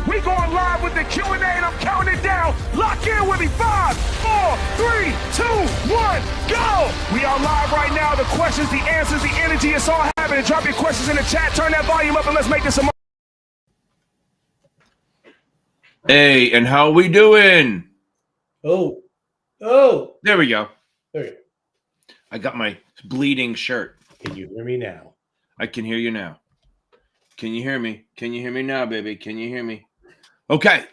We going live with the Q&A, and I'm counting it down. Lock in with me. 5, 4, 3, 2, 1, go. We are live right now. The questions, the answers, the energy, it's all happening. Drop your questions in the chat. Turn that volume up, and let's make this a... Hey, and how we doing? Oh. There we go. There you go. I got my bleeding shirt. Can you hear me now? I can hear you now. Can you hear me? Can you hear me now, baby? Can you hear me? Okay.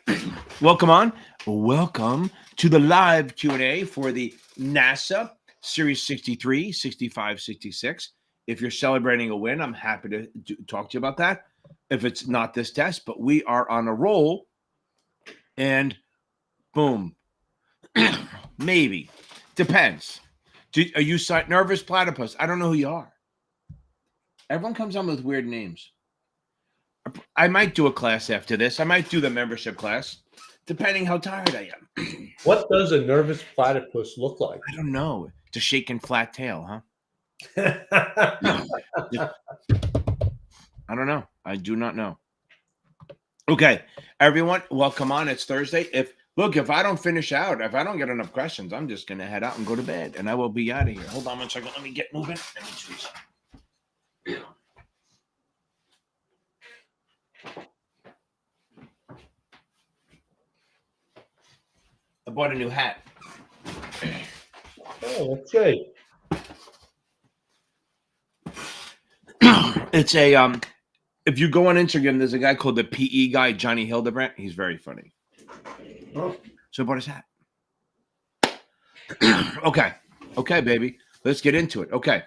Welcome on. Welcome to the live Q&A for the NASA Series 63, 65, 66. If you're celebrating a win, I'm happy to talk to you about that. If it's not this test, but we are on a roll. And boom. Maybe. Depends. Are you nervous platypus? I don't know who you are. Everyone comes on with weird names. I might do a class after this. I might do the membership class, depending how tired I am. What does a nervous platypus look like? I don't know. It's a shaking flat tail, huh? I don't know. I do not know. Okay, everyone, welcome on. It's Thursday. If I don't finish out, if I don't get enough questions, I'm just going to head out and go to bed, and I will be out of here. Hold on one second. Let me get moving. Let me choose. I bought a new hat. Oh, that's good. It's a if you go on Instagram, there's a guy called the PE guy, Johnny Hildebrandt. He's very funny. Oh. So I bought his hat. Okay, baby. Let's get into it. Okay.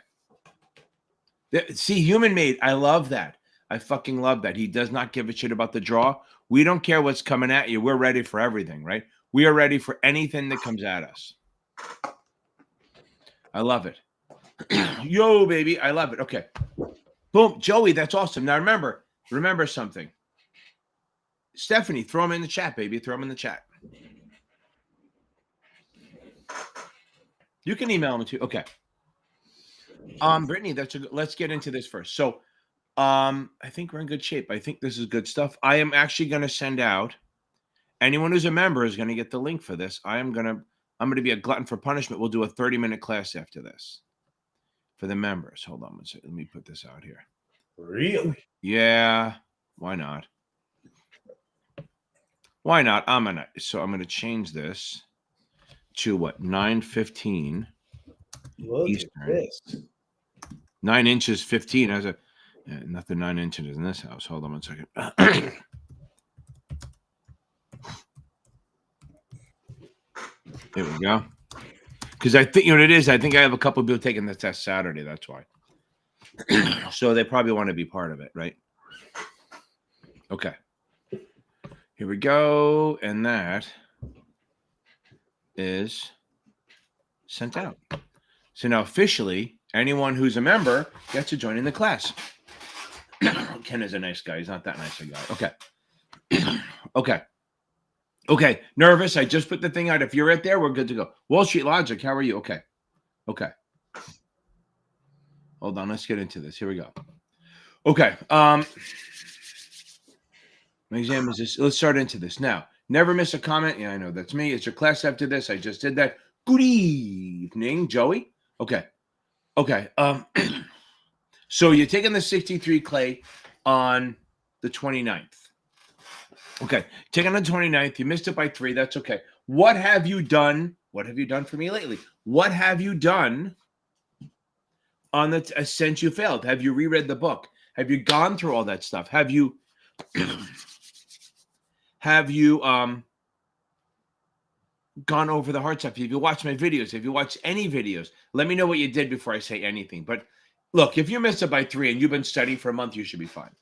See, human made. I love that. I fucking love that. He does not give a shit about the draw. We don't care what's coming at you. We're ready for everything, right? We are ready for anything that comes at us. I love it. Yo, baby. I love it. Okay. Boom. Joey, that's awesome. Now remember something. Stephanie, throw them in the chat, baby. Throw them in the chat. You can email them too. Okay. Brittany, let's get into this first. So, I think we're in good shape. I think this is good stuff. I am actually going to send out anyone who's a member is going to get the link for this. I'm going to be a glutton for punishment. We'll do a 30-minute class after this for the members. Hold on one second. Let me put this out here. Really? Yeah. Why not? Why not? I'm going to change this to what? 9:15 Eastern. 9 inches 15 as nothing 9 inches in this house. Hold on one second. There we go. Because I think, you know what it is? I think I have a couple of people taking the test Saturday. That's why. So they probably want to be part of it, right? Okay. Here we go. And that is sent out. So now officially, anyone who's a member gets to join in the class. Ken is a nice guy. He's not that nice a guy. Okay. Okay. Nervous. I just put the thing out. If you're right there, we're good to go. Wall Street Logic, how are you? Okay. Hold on. Let's get into this. Here we go. Okay. My exam is this. Let's start into this. Now, never miss a comment. Yeah, I know. That's me. It's your class after this. I just did that. Good evening, Joey. Okay. So you're taking the 63 clay on the 29th. Okay. Taking on the 29th. You missed it by 3. That's okay. What have you done? What have you done for me lately? What have you done on the since you failed? Have you reread the book? Have you gone through all that stuff? Have you gone over the hard stuff? Have you watched my videos? Have you watched any videos? Let me know what you did before I say anything. But look, if you missed it by 3 and you've been studying for a month, you should be fine.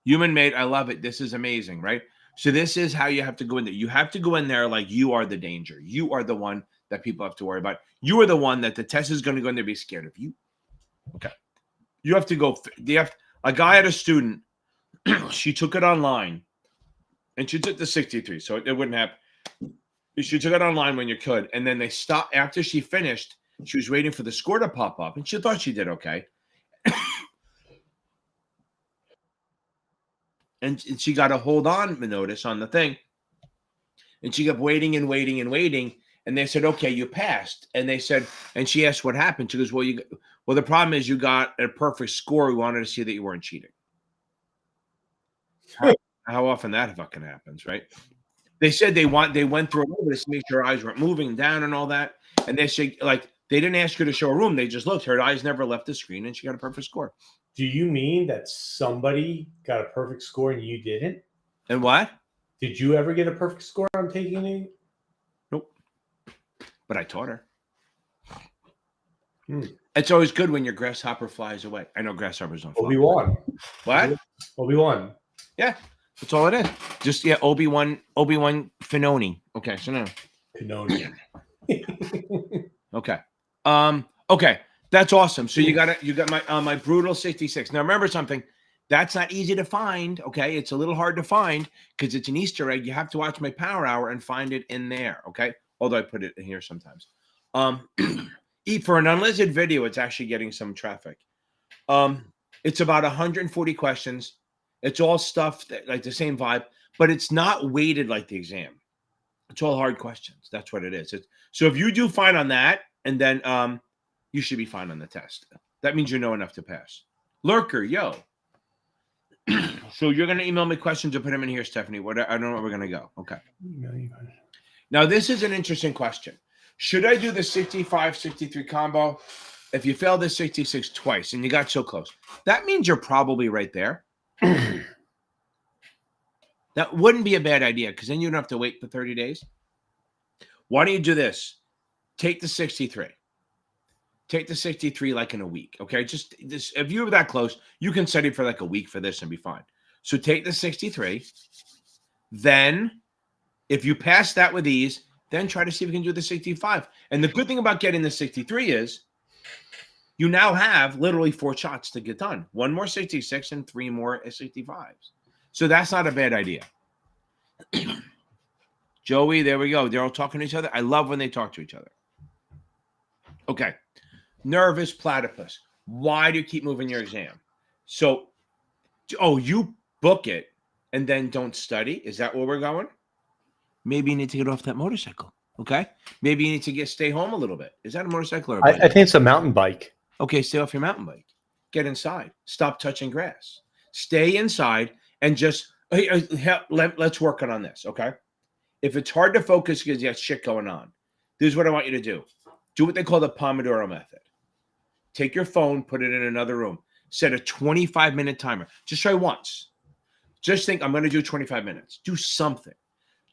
Human made. I love it. This is amazing, right? So this is how you have to go in there. You have to go in there like you are the danger. You are the one that people have to worry about. You are the one that the test is going to go in there and be scared of you. Okay. You have to go. A guy had a student. She took it online and she took the 63. So it wouldn't happen. She took it online when you could. And then they stopped after she finished. She was waiting for the score to pop up and she thought she did okay. and she got a hold on notice on the thing. And she kept waiting and waiting and waiting. And they said, okay, you passed. And they said, and she asked what happened. She goes, well, the problem is you got a perfect score. We wanted to see that you weren't cheating. How often that fucking happens, right? They said they went through a little bit to make sure her eyes weren't moving down and all that. And they said, like, they didn't ask her to show a room. They just looked. Her eyes never left the screen, and she got a perfect score. Do you mean that somebody got a perfect score and you didn't? And what? Did you ever get a perfect score on taking it? Nope. But I taught her. It's always good when your grasshopper flies away. I know grasshoppers don't fly. Obi-Wan. What? Obi-Wan. Yeah. That's all it is. Just Obi-Wan Finoni. Okay, so now. Pinoni. Okay. Okay. That's awesome. So you got my brutal 66. Now remember something. That's not easy to find. Okay. It's a little hard to find because it's an Easter egg. You have to watch my power hour and find it in there. Okay. Although I put it in here sometimes. For an unlisted video, it's actually getting some traffic. It's about 140 questions. It's all stuff that like the same vibe, but it's not weighted like the exam. It's all hard questions. That's what it is. So if you do fine on that, and then you should be fine on the test. That means you know enough to pass. Lurker, yo. So you're going to email me questions or put them in here, Stephanie. I don't know where we're going to go. Okay. Now, this is an interesting question. Should I do the 65-63 combo? If you failed the 66 twice and you got so close, that means you're probably right there. That wouldn't be a bad idea because then you don't have to wait for 30 days. Why don't you do this? Take the 63. Take the 63 like in a week. Okay. Just this. If you were that close, you can study for like a week for this and be fine. So take the 63. Then if you pass that with ease, then try to see if you can do the 65. And the good thing about getting the 63 is you now have literally 4 shots to get done. 1 more 66 and 3 more 65s. So that's not a bad idea. Joey, there we go. They're all talking to each other. I love when they talk to each other. Okay. Nervous platypus. Why do you keep moving your exam? So, you book it and then don't study? Is that where we're going? Maybe you need to get off that motorcycle. Okay. Maybe you need to stay home a little bit. Is that a motorcycle or a bike? I think it's a mountain bike. Okay. Stay off your mountain bike. Get inside. Stop touching grass. Stay inside and just let's work on this. Okay. If it's hard to focus because you have shit going on, this is what I want you to do. Do what they call the Pomodoro method. Take your phone, put it in another room, set a 25-minute timer. Just try once. Just think, I'm going to do 25 minutes. Do something.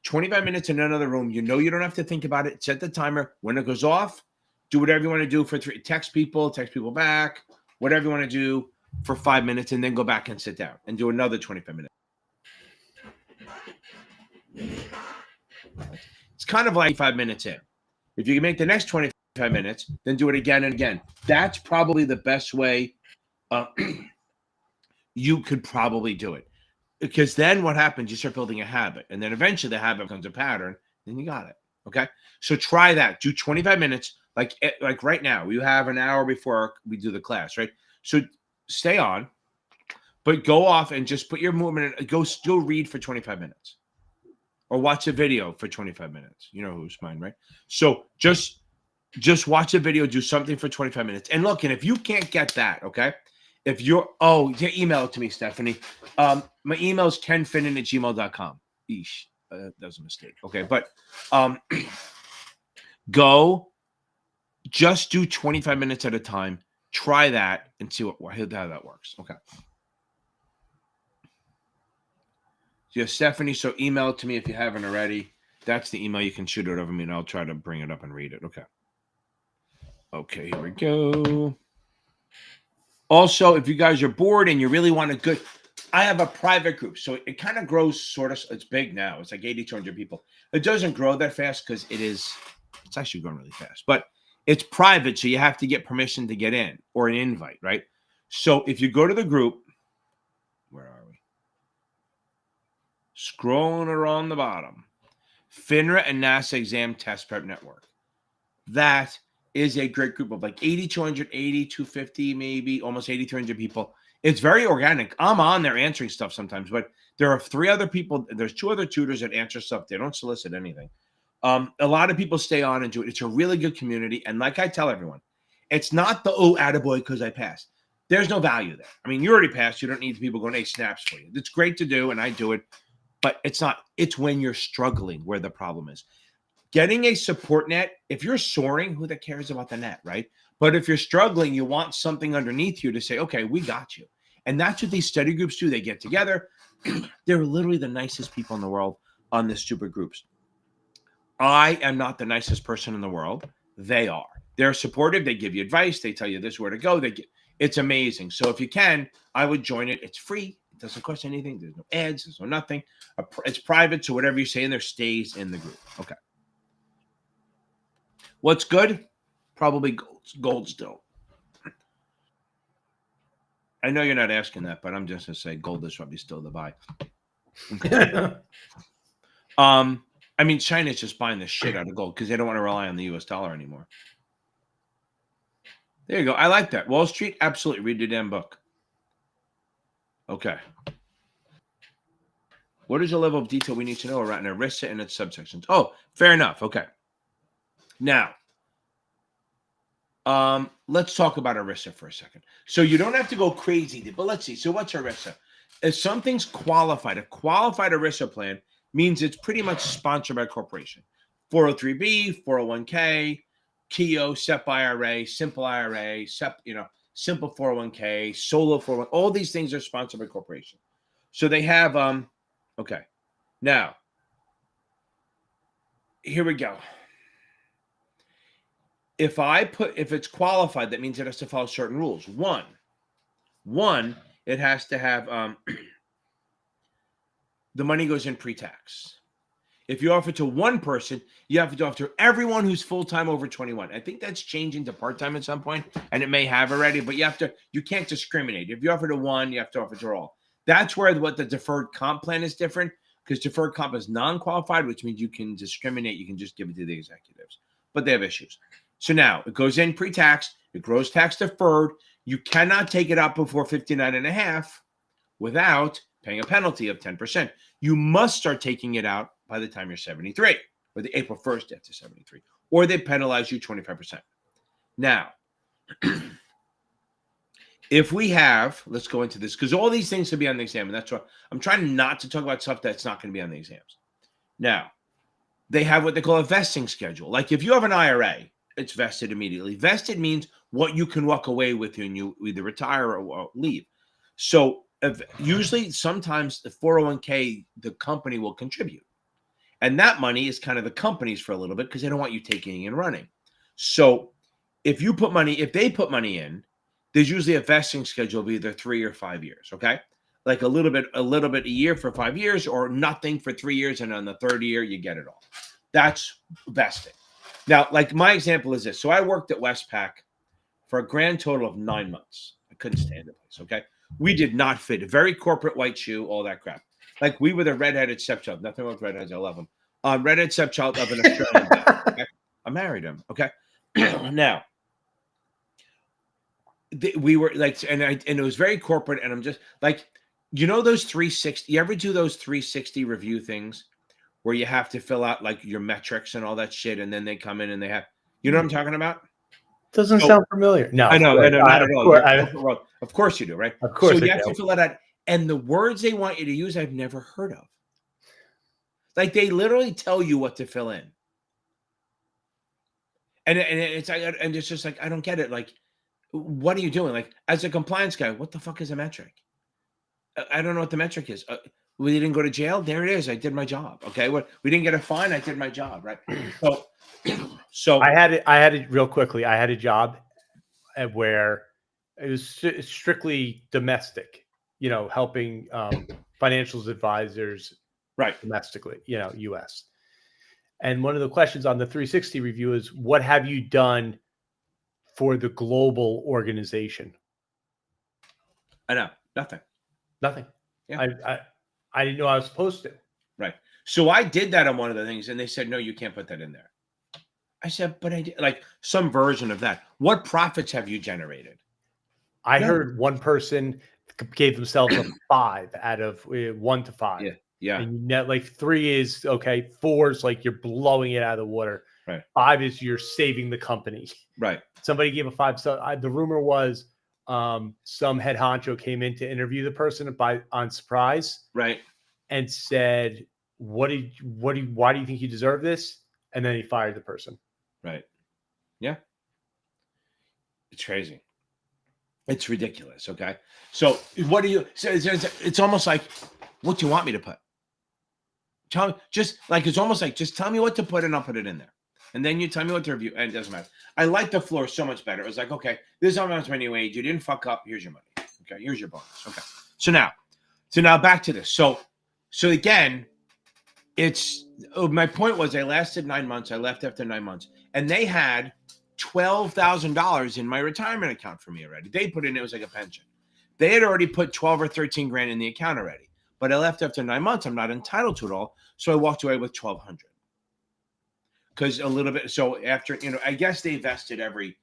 25 minutes in another room. You know you don't have to think about it. Set the timer. When it goes off, do whatever you want to do for 3. Text people back, whatever you want to do for 5 minutes, and then go back and sit down and do another 25 minutes. It's kind of like 5 minutes in. If you can make the next 25 minutes, then do it again and again. That's probably the best way you could probably do it. Because then what happens? You start building a habit. And then eventually the habit becomes a pattern. Then you got it. Okay? So try that. Do 25 minutes. Like right now, you have an hour before we do the class, right? So stay on, but go off and just put your movement in. Go still read for 25 minutes. Or watch a video for 25 minutes. You know who's mine, right? So just watch a video, do something for 25 minutes. And look, and if you can't get that, okay? If you're, email it to me, Stephanie. My email is kenfinnan@gmail.com. Eesh, that was a mistake. Okay, but go, just do 25 minutes at a time. Try that and see how that works. Okay. So Stephanie, so email it to me if you haven't already. That's the email. You can shoot it over me, and I'll try to bring it up and read it. Okay. Okay, here we go. Also, if you guys are bored and you really want I have a private group. So it kind of grows it's big now. It's like 8,200 people. It doesn't grow that fast because it's actually growing really fast. But it's private, so you have to get permission to get in or an invite, right? So if you go to the group, where are we? Scrolling around the bottom. FINRA and NASAA Exam Test Prep Network. That is a great group of like 8,200, 8,250, maybe almost 8,300 people. It's very organic. I'm on there answering stuff sometimes, but there are 3 other people. There's 2 other tutors that answer stuff. They don't solicit anything. A lot of people stay on and do it. It's a really good community. And like I tell everyone, it's not the, oh, attaboy, because I passed. There's no value there. I mean, you already passed. You don't need people going, hey, snaps for you. It's great to do, and I do it. But it's not. It's when you're struggling where the problem is. Getting a support net, if you're soaring, who that cares about the net, right? But if you're struggling, you want something underneath you to say, okay, we got you. And that's what these study groups do. They get together. They're literally the nicest people in the world on the stupid groups. I am not the nicest person in the world. They are. They're supportive. They give you advice. They tell you this where to go. It's amazing. So if you can, I would join it. It's free. It doesn't cost anything. There's no ads. There's no nothing. It's private. So whatever you say in there stays in the group. Okay. What's good? Probably gold still. I know you're not asking that, but I'm just going to say gold is probably still the buy. Okay. I mean, China's just buying the shit out of gold because they don't want to rely on the US dollar anymore. There you go. I like that. Wall Street, absolutely. Read the damn book. Okay. What is the level of detail we need to know around ERISA and its subsections? Oh, fair enough. Okay. Now, let's talk about ERISA for a second. So you don't have to go crazy, but let's see. So what's ERISA? If something's qualified, a qualified ERISA plan means it's pretty much sponsored by a corporation. 403B, 401k, KEO, SEP IRA, Simple IRA, SEP, Simple 401k, Solo 401k. All these things are sponsored by corporation. So they have, okay. Now, here we go. If it's qualified, that means it has to follow certain rules. One, it has to have, the money goes in pre-tax. If you offer to one person, you have to offer to everyone who's full-time over 21. I think that's changing to part-time at some point, and it may have already, but you can't discriminate. If you offer to one, you have to offer to all. That's where what the deferred comp plan is different, because deferred comp is non-qualified, which means you can discriminate. You can just give it to the executives, but they have issues. So now it goes in pre-tax, it grows tax deferred. You cannot take it out before 59 and a half without paying a penalty of 10%. You must start taking it out by the time you're 73, or the April 1st after 73, or they penalize you 25%. Now, if we have, let's go into this, because all these things can be on the exam, and that's why I'm trying not to talk about stuff that's not going to be on the exams. Now, they have what they call a vesting schedule. Like if you have an IRA, it's vested immediately. Vested means what you can walk away with when you either retire or leave. So usually, sometimes the 401k, the company will contribute. And that money is kind of the company's for a little bit because they don't want you taking and running. So if they put money in, there's usually a vesting schedule of either 3 or 5 years. Okay. Like a little bit a year for 5 years, or nothing for 3 years. And on the third year, you get it all. That's vesting. Now, like my example is this. So I worked at Westpac for a grand total of 9 months. I couldn't stand the place. Okay. We did not fit. A very corporate white shoe, all that crap. Like we were the redheaded stepchild. Nothing wrong with redheads. I love them. Redheaded stepchild of an Australian guy. Okay? I married him. Okay. Now, we were like, and it was very corporate. And I'm just like, those 360. You ever do those 360 review things where you have to fill out like your metrics and all that shit, and then they come in and they have, what I'm talking about? Doesn't sound familiar. No, I know, not at all. Of course you do, right? Of course. So you have to fill that out. And the words they want you to use, I've never heard of. Like they literally tell you what to fill in. And it's just like, I don't get it. Like, what are you doing? Like, as a compliance guy, what the fuck is a metric? I don't know what the metric is. We didn't go to jail. There it is. I did my job. Okay. We didn't get a fine. I did my job. Right. So I had it real quickly. I had a job where it was strictly domestic, helping financial advisors, right, domestically, U.S. And one of the questions on the 360 review is, what have you done for the global organization? I know. Nothing. Yeah. I didn't know I was supposed to. Right. So I did that on one of the things, and they said, no, you can't put that in there. I said, but I did like some version of that. What profits have you generated? I No. heard one person gave themselves a 5 out of 1 to 5. Yeah. Yeah. And net like 3 is okay. 4 is like you're blowing it out of the water. Right. 5 is you're saving the company. Right. Somebody gave a 5. So the rumor was some head honcho came in to interview the person on surprise, Right. and said, why do you think you deserve this? And then he fired the person. Right. Yeah. It's crazy. It's ridiculous. Okay. So what do you, so it's almost like, what do you want me to put? Tell me, just like, it's almost like, just tell me what to put and I'll put it in there. And then you tell me what to review, and it doesn't matter. I like the floor so much better. It was like, okay, this is how much money you made. You didn't fuck up. Here's your money. Okay, here's your bonus. Okay. So now back to this. So again, it's my point was I lasted 9 months. I left after 9 months, and they had $12,000 in my retirement account for me already. They put in, it was like a pension. They had already put 12 or 13 grand in the account already, but I left after 9 months. I'm not entitled to it all, so I walked away with 1,200. Because a little bit, so after, I guess they vested every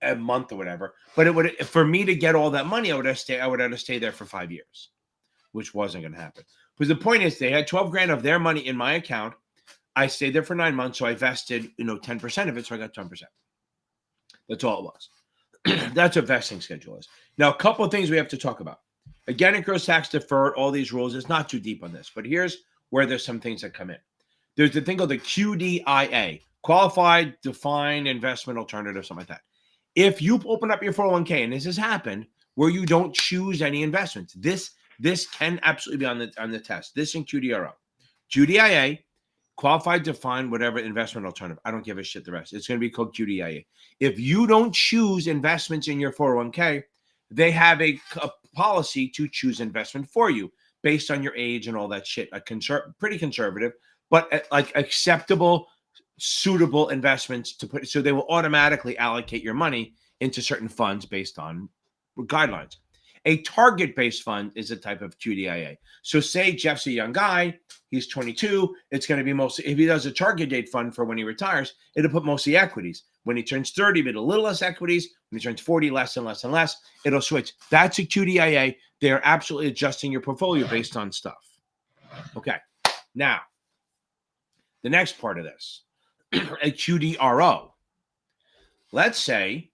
a month or whatever, but it would, for me to get all that money, I would have to stay there for 5 years, which wasn't going to happen. Because the point is, they had 12 grand of their money in my account. I stayed there for 9 months, so I vested, 10% of it, so I got 10%. That's all it was. That's what vesting schedule is. Now, a couple of things we have to talk about. Again, it grows tax deferred, all these rules. It's not too deep on this, but here's where there's some things that come in. There's the thing called the QDIA, Qualified Defined Investment Alternative, something like that. If you open up your 401k, and this has happened, where you don't choose any investments, this can absolutely be on the test. This and QDRO. QDIA, Qualified Defined whatever investment alternative. I don't give a shit the rest. It's going to be called QDIA. If you don't choose investments in your 401k, they have a policy to choose investment for you based on your age and all that shit. Pretty conservative, but like acceptable, suitable investments to put. So they will automatically allocate your money into certain funds based on guidelines. A target-based fund is a type of QDIA. So say Jeff's a young guy, he's 22, it's going to be mostly, if he does a target date fund for when he retires, it'll put mostly equities. When he turns 30, it'll a little less equities. When he turns 40, less and less and less, it'll switch. That's a QDIA. They are absolutely adjusting your portfolio based on stuff. Okay. Now, the next part of this, a QDRO. Let's say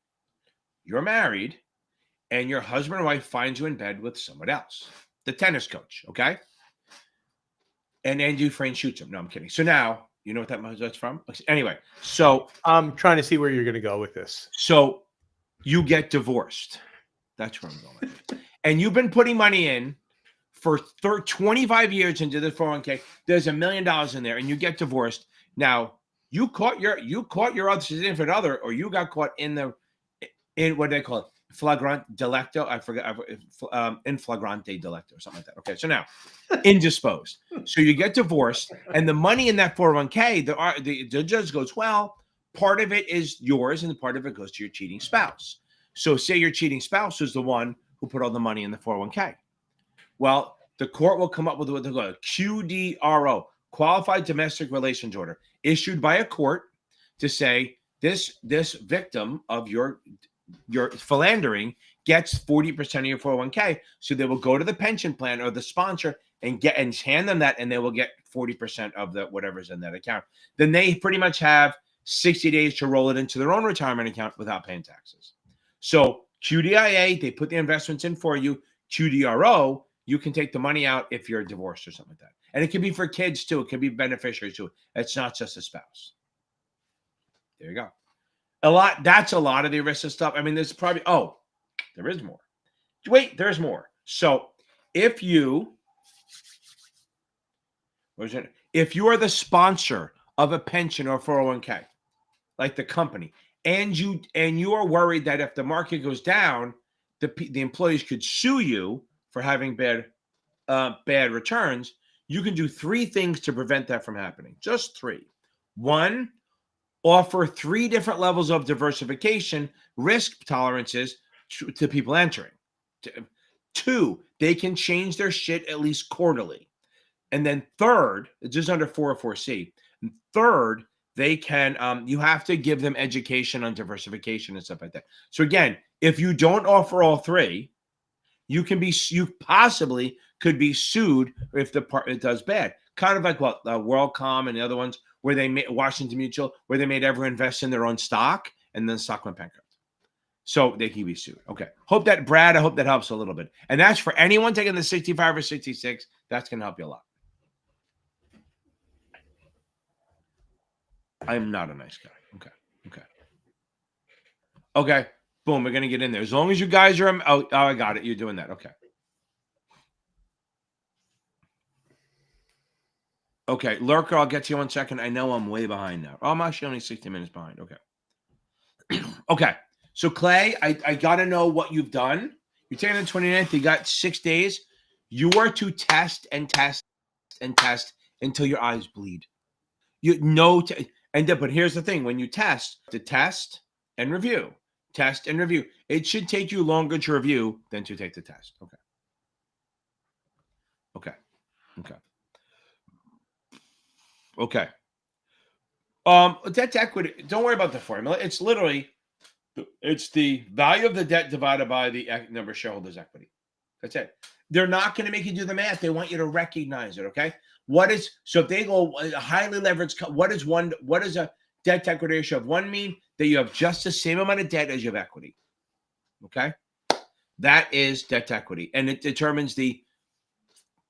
you're married and your husband or wife finds you in bed with someone else, the tennis coach, okay? And Andy Dufresne shoots him. No, I'm kidding. So now, you know what that's from? Anyway, so I'm trying to see where you're going to go with this. So you get divorced. That's where I'm going with it. And you've been putting money in for 25 years into the 401k. There's $1 million in there, and you get divorced. Now, you caught your other significant other, or you got caught in what do they call it? Flagrant delicto. I forget. In flagrante delicto or something like that. Okay. So now, indisposed. So you get divorced, and the money in that 401k, the judge goes, well, part of it is yours, and part of it goes to your cheating spouse. So say your cheating spouse is the one who put all the money in the 401k. Well, the court will come up with what they call a QDRO, Qualified Domestic Relations Order, issued by a court to say this victim of your philandering gets 40% of your 401k. So they will go to the pension plan or the sponsor and hand them that, and they will get 40% of the whatever's in that account. Then they pretty much have 60 days to roll it into their own retirement account without paying taxes. So QDIA, they put the investments in for you. QDRO, you can take the money out if you're divorced or something like that. And it can be for kids too. It can be beneficiaries too. It's not just a spouse. There you go. That's a lot of the ERISA stuff. I mean, there's probably, there is more. Wait, there's more. So if you are the sponsor of a pension or 401k, like the company, and you are worried that if the market goes down, the employees could sue you for having bad returns, you can do 3 things to prevent that from happening. Just 3. 1, offer 3 different levels of diversification, risk tolerances to people entering. 2, they can change their shit at least quarterly. And then third, it's just under 404C. And third, they can, you have to give them education on diversification and stuff like that. So again, if you don't offer all three, you possibly could be sued if the partner does bad. Kind of like what WorldCom and the other ones where they made Washington Mutual, where they made everyone invest in their own stock and then the stock went bankrupt. So they can be sued. Okay. Brad, I hope that helps a little bit. And that's for anyone taking the 65 or 66. That's going to help you a lot. I'm not a nice guy. Okay. Boom. We're going to get in there. As long as you guys are, oh, I got it. You're doing that. Okay. Okay. Lurker, I'll get to you 1 second. I know I'm way behind now. Oh, I'm actually only 60 minutes behind. Okay. Okay. So Clay, I got to know what you've done. You're taking the 29th. You got 6 days. You are to test and test and test until your eyes bleed. But here's the thing: when you test, to test and review, test and review. It should take you longer to review than to take the test. Okay. Debt to equity. Don't worry about the formula. It's literally, it's the value of the debt divided by the number of shareholders' equity. That's it. They're not going to make you do the math. They want you to recognize it. Okay. So if they go highly leveraged, what does a debt to equity ratio of 1 mean? That you have just the same amount of debt as you have equity. Okay. That is debt to equity. And it determines in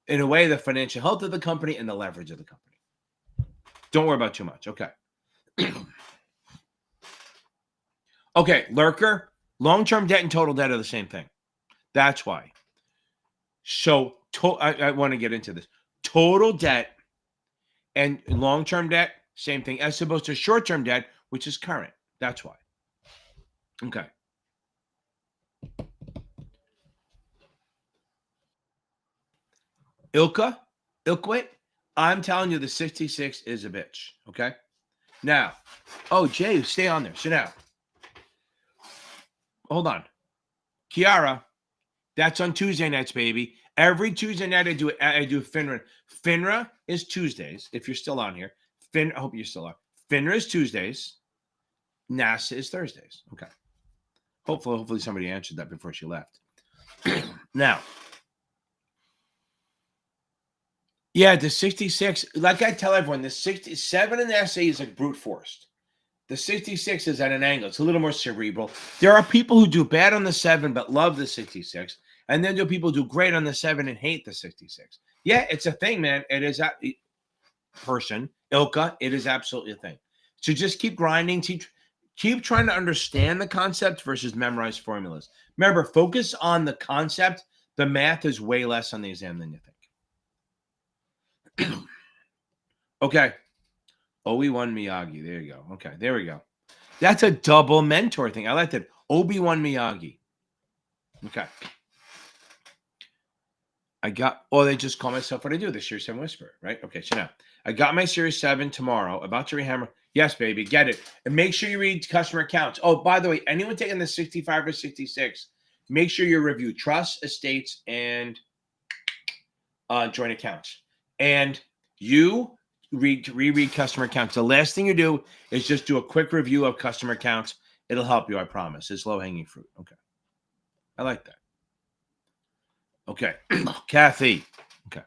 a way, the financial health of the company and the leverage of the company. Don't worry about too much. Okay. Okay. Lurker, long-term debt and total debt are the same thing. That's why. So I want to get into this. Total debt and long-term debt, same thing, as opposed to short-term debt, which is current. That's why. Okay. Ilkwit, I'm telling you, the 66 is a bitch. Okay. Now, Jay, stay on there. So now, hold on. Kiara, that's on Tuesday nights, baby. Every Tuesday night I do FINRA. FINRA is Tuesdays. If you're still on here, I hope you're still on. FINRA is Tuesdays. NASAA is Thursdays. Okay. Hopefully somebody answered that before she left. Now, yeah, the 66, like I tell everyone, the 67 in the SA is like brute forced. The 66 is at an angle. It's a little more cerebral. There are people who do bad on the 7 but love the 66. And then there are people who do great on the 7 and hate the 66. Yeah, it's a thing, man. It is a person, Ilka, it is absolutely a thing. So just keep grinding. Keep trying to understand the concept versus memorize formulas. Remember, focus on the concept. The math is way less on the exam than you think. Okay. Obi-Wan Miyagi. There you go. Okay, there we go. That's a double mentor thing. I like that. Obi-Wan Miyagi. Okay. They just call myself what I do, the Series 7 Whisperer, right? Okay, so now I got my Series 7 tomorrow, about to rehammer. Yes, baby, get it. And make sure you read customer accounts. Oh, by the way, anyone taking the 65 or 66, make sure you review trusts, estates, and joint accounts. And you reread customer accounts. The last thing you do is just do a quick review of customer accounts. It'll help you, I promise. It's low-hanging fruit. Okay. I like that. Okay. Kathy. Okay.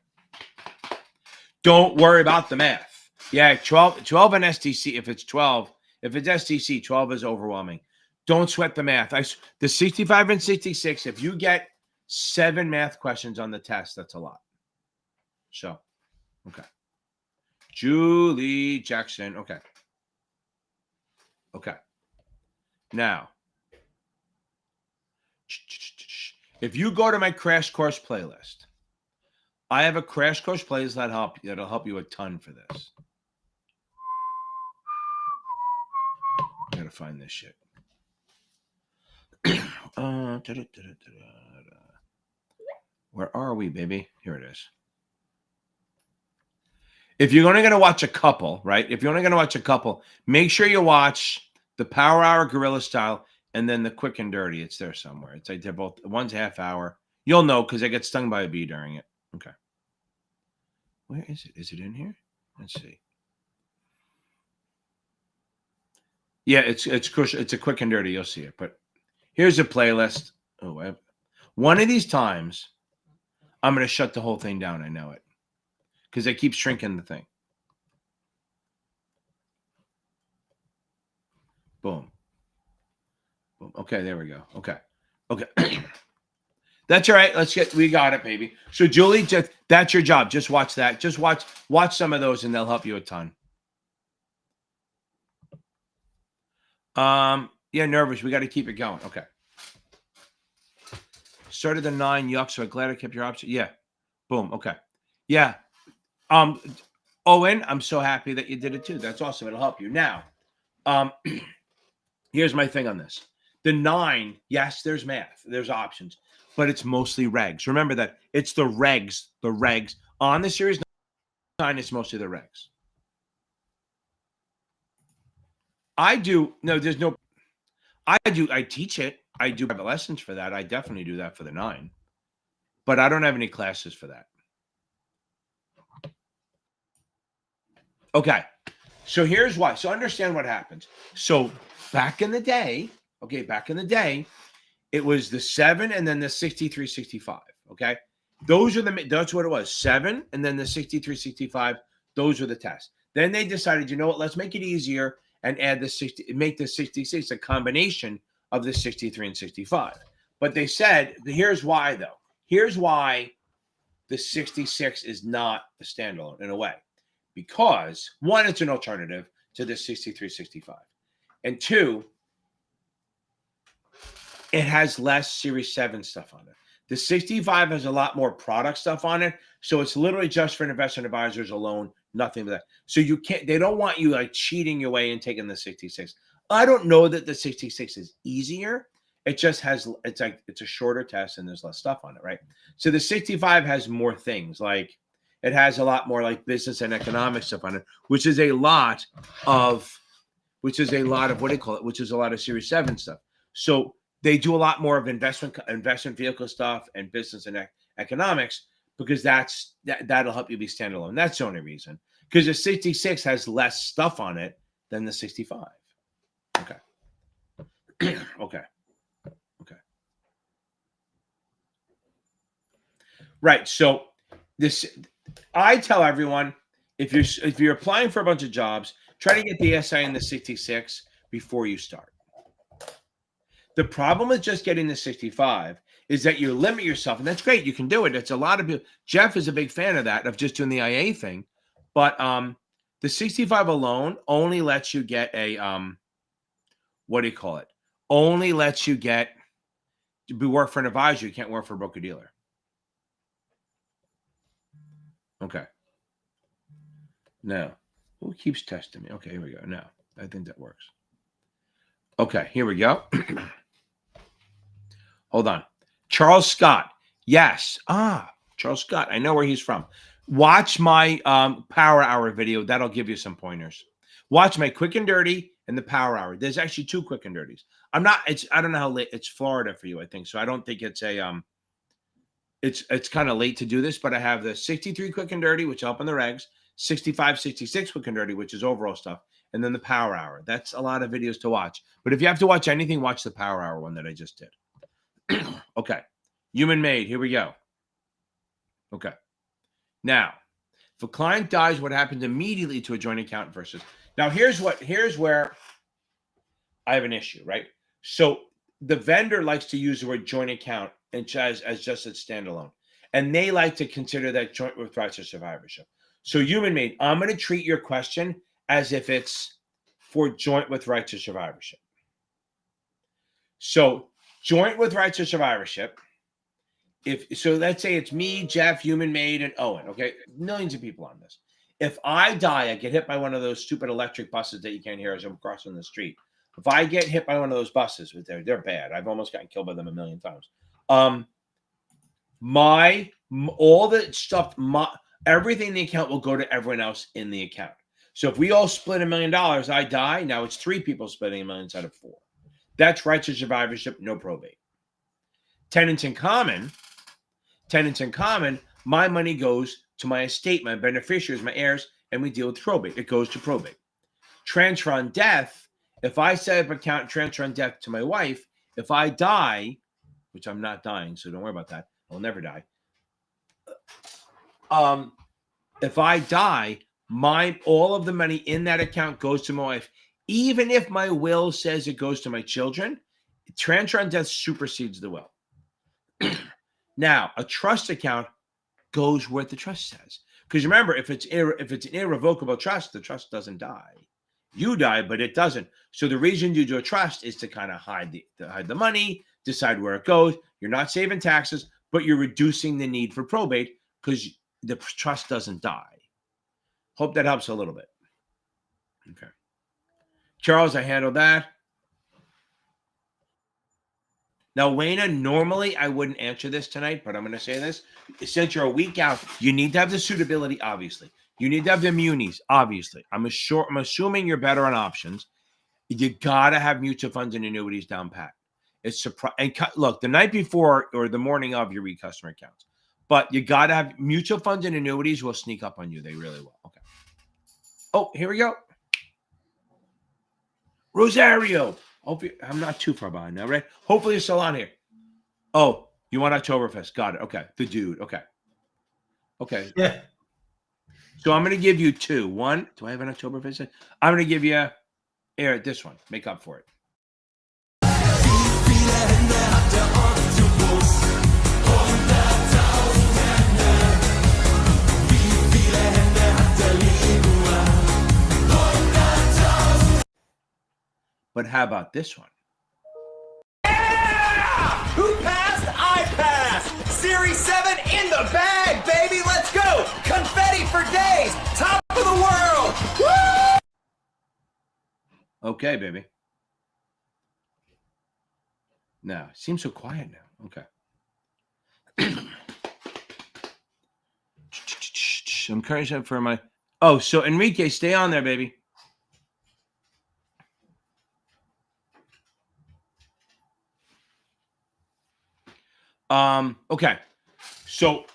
Don't worry about the math. Yeah, 12 in STC. If it's STC, 12 is overwhelming. Don't sweat the math. The 65 and 66, if you get 7 math questions on the test, that's a lot. So, okay. Julie Jackson. Okay. Okay. Now, if you go to my crash course playlist, I have a crash course playlist that'll help you a ton for this. I gotta find this shit. Where are we, baby? Here it is. If you're only going to watch a couple, right? If you're only going to watch a couple, make sure you watch the Power Hour Guerrilla Style and then the Quick and Dirty. It's there somewhere. It's like they're both, one's half hour. You'll know because I get stung by a bee during it. Okay. Where is it? Is it in here? Let's see. Yeah, it's crucial. It's a quick and dirty. You'll see it. But here's a playlist. Oh, one of these times, I'm going to shut the whole thing down. I know it because they keep shrinking the thing. Boom. Boom. Okay, there we go. Okay. That's all right. We got it, baby. So Julie, that's your job. Just watch that. Just watch some of those and they'll help you a ton. Yeah, nervous. We got to keep it going. Okay. Started the 9 yuck, so I'm glad I kept your option. Yeah. Boom. Okay. Yeah. Owen, I'm so happy that you did it too. That's awesome. It'll help you. Now, here's my thing on this. The 9, yes, there's math, there's options, but it's mostly regs. Remember that it's the regs on the series 9. It's mostly the regs. I teach it. I do have lessons for that. I definitely do that for the 9, but I don't have any classes for that. Okay. So here's why. So understand what happens. So back in the day, it was the 7 and then the 63, 65. Okay. That's what it was. 7 and then the 63, 65. Those were the tests. Then they decided, you know what, let's make it easier and make the 66 a combination of the 63 and 65. But they said, here's why though. Here's why the 66 is not a standalone in a way. Because 1, it's an alternative to the 63, 65. And 2, it has less Series 7 stuff on it. The 65 has a lot more product stuff on it. So it's literally just for investment advisors alone, nothing but that. So they don't want you like cheating your way and taking the 66. I don't know that the 66 is easier. It just it's a shorter test and there's less stuff on it, right? So the 65 has more things, like it has a lot more like business and economic stuff on it, which is a lot of what do you call it? Which is a lot of Series 7 stuff. So they do a lot more of investment vehicle stuff and business and economics because that'll help you be standalone. That's the only reason. Because the 66 has less stuff on it than the 65. Okay. Okay. Right. So I tell everyone, if you're applying for a bunch of jobs, try to get the SI and the 66 before you start. The problem with just getting the 65 is that you limit yourself, and that's great. You can do it. It's a lot of people. Jeff is a big fan of that, of just doing the IA thing. But the 65 alone only lets you get a only lets you work for an advisor. You can't work for a broker dealer. Okay. Now, who keeps testing me? Okay, here we go. Now, I think that works. Okay, here we go. Hold on. Charles Scott. Yes. Charles Scott. I know where he's from. Watch my Power Hour video. That'll give you some pointers. Watch my Quick and Dirty and the Power Hour. There's actually 2 Quick and Dirties. I don't know how late. It's Florida for you, I think. So I don't think it's a it's kind of late to do this, but I have the 63 Quick and Dirty, which help in the regs, 65, 66 Quick and Dirty, which is overall stuff, and then the Power Hour. That's a lot of videos to watch. But if you have to watch anything, watch the Power Hour one that I just did. Okay. Human made. Here we go. Okay. Now, if a client dies, what happens immediately to a joint account versus... Now, here's where I have an issue, right? So the vendor likes to use the word joint account as just a standalone. And they like to consider that joint with rights of survivorship. So human made, I'm going to treat your question as if it's for joint with rights of survivorship. So joint with rights of survivorship, so let's say it's me, Jeff, human made, and Owen, okay? Millions of people on this. If I die, I get hit by one of those stupid electric buses that you can't hear as I'm crossing the street. If I get hit by one of those buses, they're bad. I've almost gotten killed by them a million times. Everything in the account will go to everyone else in the account. So if we all split $1 million, I die. Now it's 3 people splitting $1 million instead of 4. That's rights of survivorship, no probate. Tenants in common, my money goes to my estate, my beneficiaries, my heirs, and we deal with probate. It goes to probate. Transfer on death If I set up account transfer on death to my wife, if I die, which I'm not dying, so don't worry about that. I'll never die. If I die, all of the money in that account goes to my wife. Even if my will says it goes to my children, transfer on death supersedes the will. Now, a trust account goes where the trust says. Because remember, if it's an irrevocable trust, the trust doesn't die. You die, but it doesn't. So the reason you do a trust is to kind of hide the money, decide where it goes. You're not saving taxes, but you're reducing the need for probate because the trust doesn't die. Hope that helps a little bit. Okay. Charles, I handled that. Now, Wayna, normally I wouldn't answer this tonight, but I'm going to say this. Since you're a week out, you need to have the suitability, obviously. You need to have the munis, obviously. I'm assuming you're better on options. You got to have mutual funds and annuities down pat. It's and look, the night before or the morning of, you read customer accounts. But you got to have mutual funds and annuities will sneak up on you. They really will. Okay. Oh, here we go. Rosario. I'm not too far behind now, right? Hopefully you're still on here. Oh, you want Oktoberfest. Got it. Okay. The dude. Okay. Okay. Yeah. So I'm going to give you two. One, do I have an Oktoberfest? I'm going to give you this one. Make up for it. But how about this one? Yeah! Who passed? I passed! Series 7 in the bag, baby! Let's go! Confetti for days! Top of the world! Woo! Okay, baby. Now, it seems so quiet now. Okay. I'm currently for my... Oh, so Enrique, stay on there, baby. Okay. So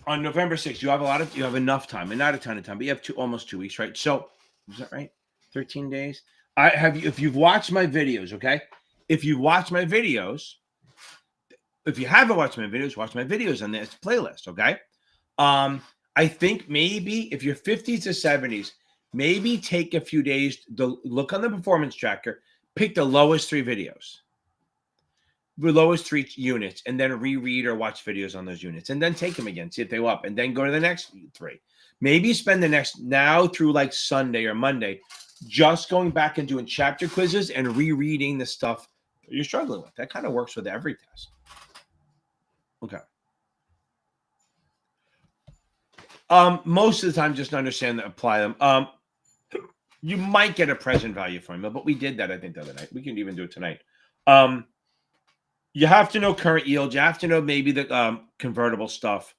on November 6th, you have enough time, and not a ton of time, but you have almost 2 weeks, right? So is that right? 13 days. If you've watched my videos, okay? If you haven't watched my videos, watch my videos on this playlist, okay? I think maybe if you're 50s to 70s, maybe take a few days to look on the performance tracker, pick the lowest 3 videos. The lowest 3 units, and then reread or watch videos on those units, and then take them again, see if they go up, and then go to the next 3. Maybe spend the next now through like Sunday or Monday just going back and doing chapter quizzes and rereading the stuff you're struggling with. That kind of works with every test. Okay. Most of the time, just understand that, apply them. You might get a present value formula, but we did that, I think, the other night. We can even do it tonight. You have to know current yield. You have to know maybe the convertible stuff.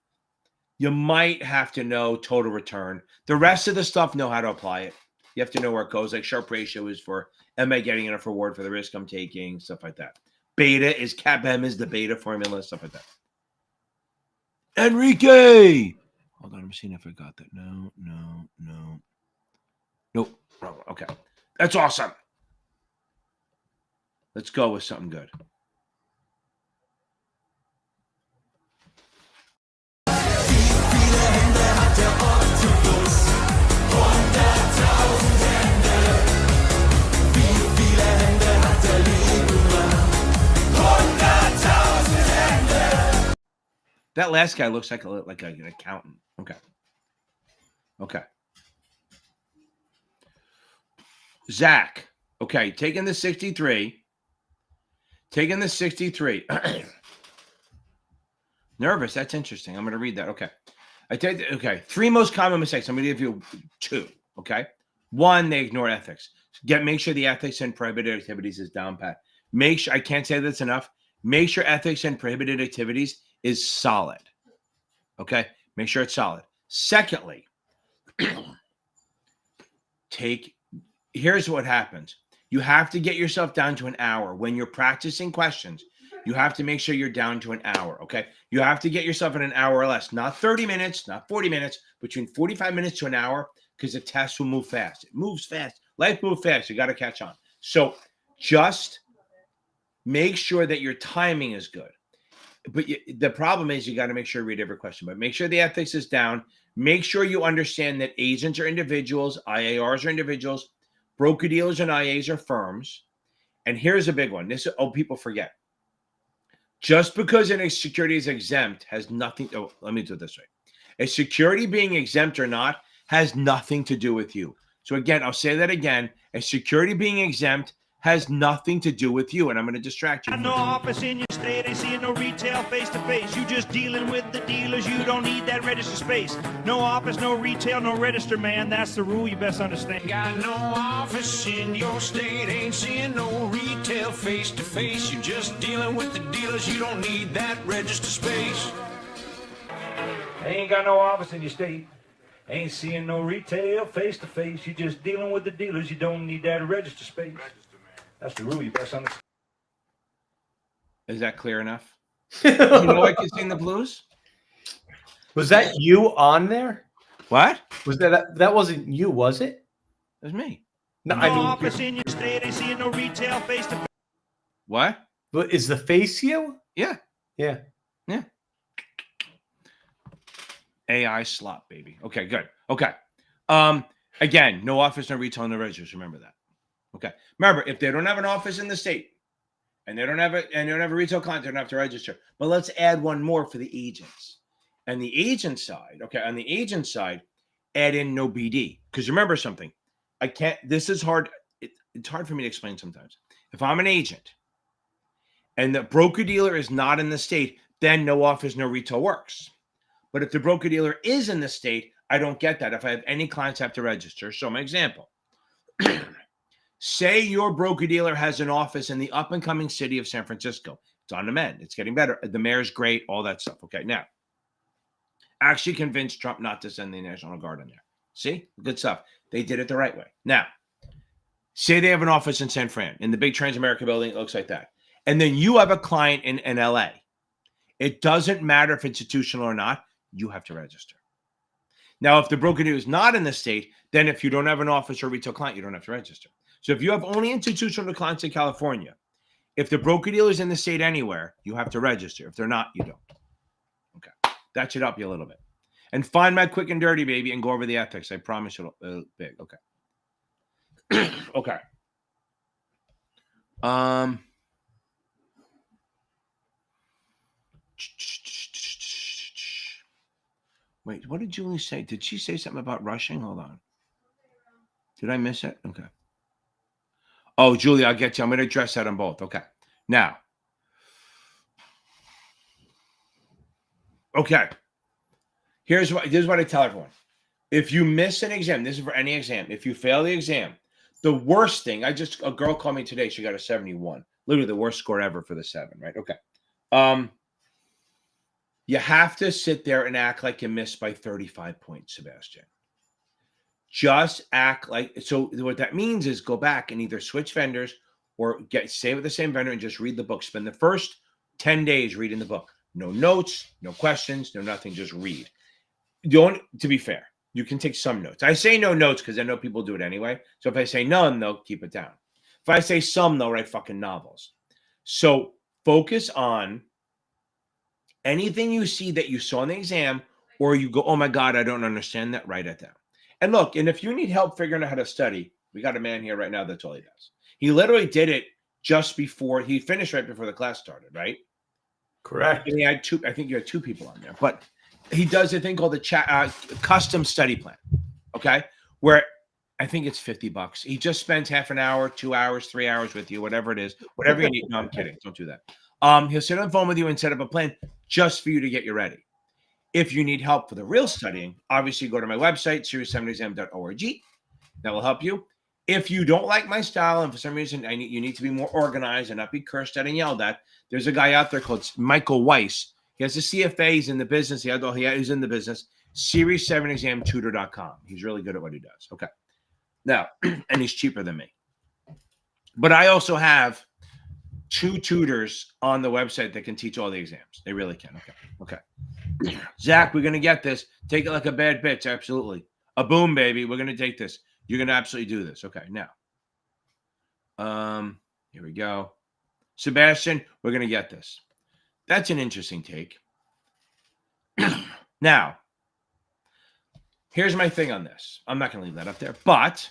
You might have to know total return. The rest of the stuff, know how to apply it. You have to know where it goes. Like Sharpe ratio is for, am I getting enough reward for the risk I'm taking? Stuff like that. Beta is CAPM is the beta formula, stuff like that. Enrique! Hold on, I'm seeing if I got that. No. Nope. Wrong. Okay. That's awesome. Let's go with something good. That last guy looks like an accountant. Okay. Zach. Okay, taking the 63. Nervous. That's interesting. I'm going to read that. Okay. 3 most common mistakes. I'm going to give you 2. Okay. 1, they ignore ethics. Make sure the ethics and prohibited activities is down pat. Make sure, I can't say that's enough. Make sure ethics and prohibited activities is solid. Okay. Make sure it's solid. Secondly, here's what happens. You have to get yourself down to an hour. When you're practicing questions, you have to make sure you're down to an hour, okay? You have to get yourself in an hour or less, not 30 minutes, not 40 minutes, between 45 minutes to an hour, because the test will move fast. It moves fast. Life moves fast. You got to catch on. So just make sure that your timing is good. But the problem is you got to make sure you read every question. But make sure the ethics is down. Make sure you understand that agents are individuals, IARs are individuals, broker-dealers and IAs are firms. And here's a big one. People forget. Just because a security is exempt has nothing. Oh, let me do it this way. A security being exempt or not has nothing to do with you. So again, I'll say that again. A security being exempt has nothing to do with you. And I'm going to distract you. No office in your state, ain't seeing no retail face-to-face. You just dealing with the dealers. You don't need that register space. No office, no retail, no register, man. That's the rule you best understand. Got no office in your state, ain't seeing no retail face-to-face. You're just dealing with the dealers. You don't need that register space. Ain't got no office in your state. Ain't seeing no retail face-to-face. You just dealing with the dealers. You don't need that register space. That's the rule you best understand. Is that clear enough? You know I can sing the blues? Was that you on there? What? Was that wasn't you, was it? It was me. No, No I mean, office in your state, ain't seeing no retail face-to-face. What? but is the face you? Yeah. Yeah. Yeah. AI slop, baby. Okay, good. Okay. Again, no office, no retail, no registers. Remember that. Okay. Remember, if they don't have an office in the state and they don't have a retail client, they don't have to register. But let's add one more for the agents. And the agent side, okay, on the agent side, add in no BD. Because remember something, this is hard. It's hard for me to explain sometimes. If I'm an agent and the broker dealer is not in the state, then no office, no retail works. But if the broker dealer is in the state, I don't get that. If I have any clients, I have to register. So my example, say your broker dealer has an office in the up and coming city of San Francisco. It's on the mend. It's getting better. The mayor's great, all that stuff. Okay. Now, actually convinced Trump not to send the National Guard in there. See, good stuff. They did it the right way. Now, say they have an office in San Fran in the big Transamerica building. It looks like that. And then you have a client in LA. It doesn't matter if it's institutional or not. You have to register. Now, if the broker dealer is not in the state, then if you don't have an office or retail client, you don't have to register. So if you have only institutional clients in California, if the broker dealer is in the state anywhere, you have to register. If they're not, you don't. Okay. That should help you a little bit. And find my quick and dirty, baby, and go over the ethics. I promise you big. Okay. Okay. Wait, what did Julie say? Did she say something about rushing? Hold on. Did I miss it? Okay. Oh, Julie, I'll get you. I'm going to address that on both. Okay. Now. Okay. Here's what I tell everyone. If you miss an exam, this is for any exam. If you fail the exam, the worst thing, a girl called me today. She got a 71. Literally the worst score ever for the 7, right? Okay. You have to sit there and act like you missed by 35 points, Sebastian. Just act like, so what that means is go back and either switch vendors or stay with the same vendor and just read the book. Spend the first 10 days reading the book. No notes, no questions, no nothing, just read. To be fair, you can take some notes. I say no notes because I know people do it anyway. So if I say none, they'll keep it down. If I say some, they'll write fucking novels. So focus on anything you see that you saw in the exam, or you go, oh my God, I don't understand that, write it down. And look, and if you need help figuring out how to study, we got a man here right now, that's all he does. He literally did it just before, he finished right before the class started, right? Correct. And he had I think you had 2 people on there, but he does a thing called the custom study plan, okay? Where I think it's $50. He just spends half an hour, 2 hours, 3 hours with you, whatever it is, whatever you need. No, I'm kidding. Don't do that. He'll sit on the phone with you and set up a plan just for you to get you ready. If you need help for the real studying, obviously go to my website, series7exam.org. That will help you. If you don't like my style and for some reason you need to be more organized and not be cursed at and yelled at, there's a guy out there called Michael Weiss. He has a CFA. He's in the business. He's in the business. Series7examtutor.com. He's really good at what he does. Okay. Now, and he's cheaper than me. But I also have 2 tutors on the website that can teach all the exams. They really can. Okay. Zach, we're going to get this. Take it like a bad bitch. Absolutely. A boom, baby. We're going to take this. You're going to absolutely do this. Okay. Now, Here we go. Sebastian, we're going to get this. That's an interesting take. Now, here's my thing on this. I'm not going to leave that up there, but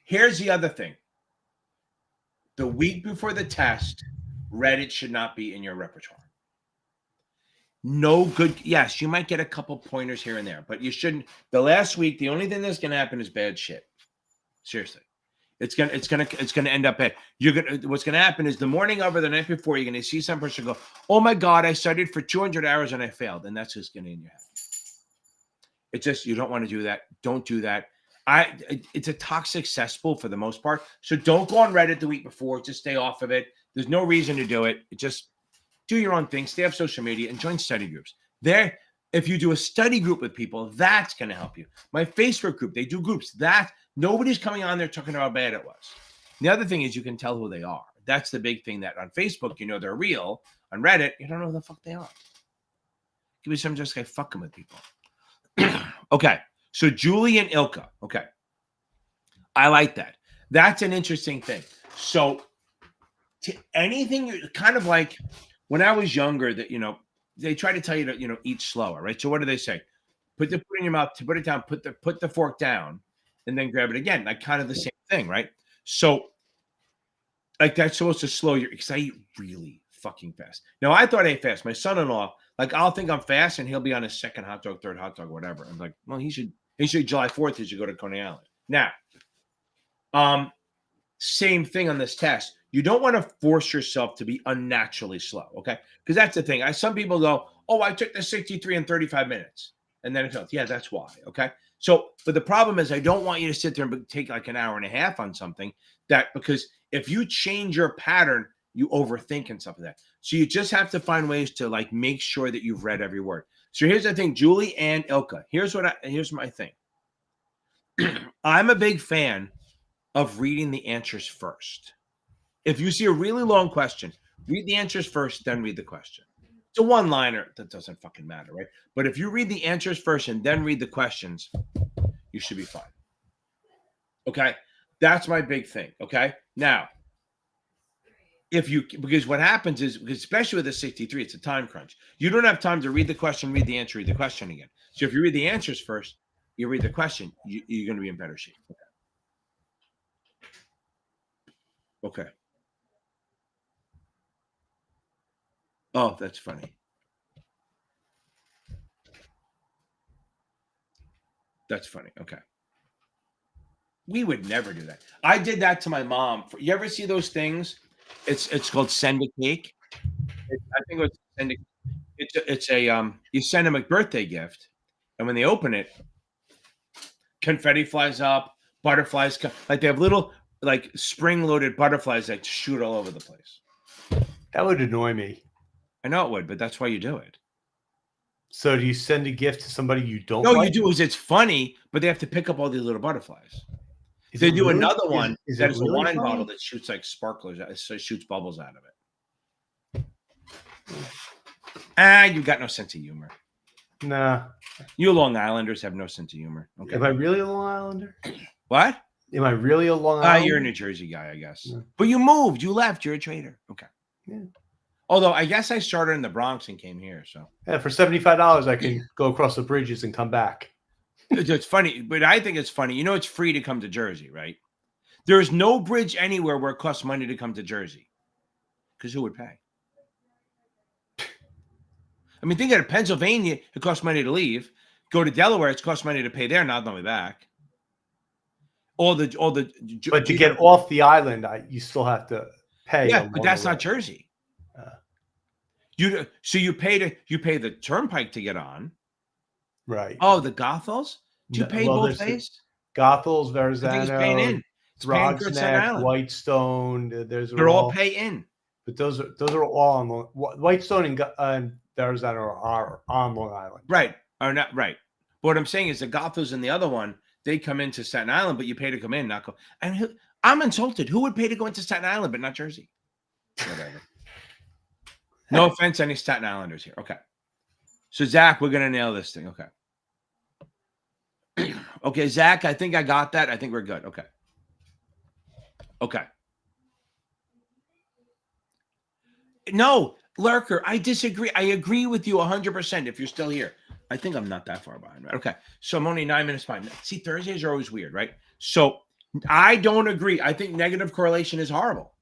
here's the other thing. The week before the test, Reddit should not be in your repertoire. No good. Yes, you might get a couple pointers here and there, but you shouldn't. The last week, the only thing that's going to happen is bad shit. Seriously. It's gonna end up bad. What's gonna happen is the morning of or the night before, you're gonna see some person go, "Oh my God, I studied for 200 hours and I failed," and that's just gonna in your head. It's just, you don't want to do that. Don't do that. It's a toxic cesspool for the most part. So don't go on Reddit the week before. Just stay off of it. There's no reason to do it. Just do your own thing. Stay off social media and join study groups. There, if you do a study group with people, that's gonna help you. My Facebook group, they do groups. That nobody's coming on there talking about how bad it was. The other thing is you can tell who they are. That's the big thing, that on Facebook, you know they're real. On Reddit, you don't know who the fuck they are. Give me some just guy fucking with people. Okay, so Julie and Ilka. Okay, I like that. That's an interesting thing. So to anything, kind of like when I was younger, that, you know, they try to tell you to, you know, eat slower, right? So what do they say? Put the food in your mouth, to put it down, put the fork down, and then grab it again. Like kind of the same thing, right? So like that's supposed to slow your, because I eat really fucking fast. Now I thought I ate fast. My son-in-law, like, I'll think I'm fast and he'll be on his second hot dog, third hot dog, whatever. I'm like, well, he should July 4th, he should go to Coney Island. Now, same thing on this test. You don't want to force yourself to be unnaturally slow, okay? Because that's the thing. Some people go, oh, I took the 63 in 35 minutes. And then it goes, yeah, that's why, okay? So, but the problem is I don't want you to sit there and take like an hour and a half on something, because if you change your pattern, you overthink and stuff like that. So you just have to find ways to like make sure that you've read every word. So here's the thing, Julie and Ilka. Here's my thing. I'm a big fan of reading the answers first. If you see a really long question, read the answers first, then read the question. It's a one-liner. That doesn't fucking matter, right? But if you read the answers first and then read the questions, you should be fine. Okay? That's my big thing, okay? Now, because what happens is, especially with the 63, it's a time crunch. You don't have time to read the question, read the answer, read the question again. So if you read the answers first, you read the question, you're going to be in better shape. Okay. Oh, that's funny. That's funny. Okay. We would never do that. I did that to my mom. You ever see those things? It's called Send a Cake. I think it was Send a. It's a you send them a birthday gift, and when they open it, confetti flies up, butterflies come. Like they have little like spring-loaded butterflies that shoot all over the place. That would annoy me. I know it would, but that's why you do it. So do you send a gift to somebody you don't No, like? you do is it's funny, but they have to pick up all these little butterflies. Is They it do really- another one is that it is really a wine funny? bottle that shoots like sparklers, so it shoots bubbles out of it. You got no sense of humor. Nah. You Long Islanders have no sense of humor. Okay. Am I really a Long Islander? What? Am I really a Long Islander? You're a New Jersey guy, I guess. Yeah. But you moved. You left. You're a traitor. Okay. Yeah. Although I guess I started in the Bronx and came here. So Yeah, for $75, I can go across the bridges and come back. it's funny, but I think it's funny. You know, it's free to come to Jersey, right? There is no bridge anywhere where it costs money to come to Jersey. Because who would pay? I mean, think of it. Pennsylvania, it costs money to leave. Go to Delaware, it costs money to pay there, not on the way back. But to get off the island, you still have to pay. Yeah, but that's not Jersey. You pay the turnpike to get on. Right. Oh, the Gothels? Do you pay both ways? Gothels, I think it's paying Verzano, in. It's paying for Staten Rogsneck, Island. Whitestone. They're all pay in. But those are all on Whitestone and Verzano are on Long Island. Right. Or not right. But what I'm saying is the Gothels and the other one, they come into Staten Island, but you pay to come in, not go. And I'm insulted. Who would pay to go into Staten Island, but not Jersey? Whatever. No offense to any Staten Islanders here. Okay. So, Zach, we're going to nail this thing. Okay. Okay, Zach, I think I got that. I think we're good. Okay. Okay. No, Lurker, I disagree. I agree with you 100% if you're still here. I think I'm not that far behind, right? Okay. So I'm only 9 minutes behind. See, Thursdays are always weird, right? So I don't agree. I think negative correlation is horrible.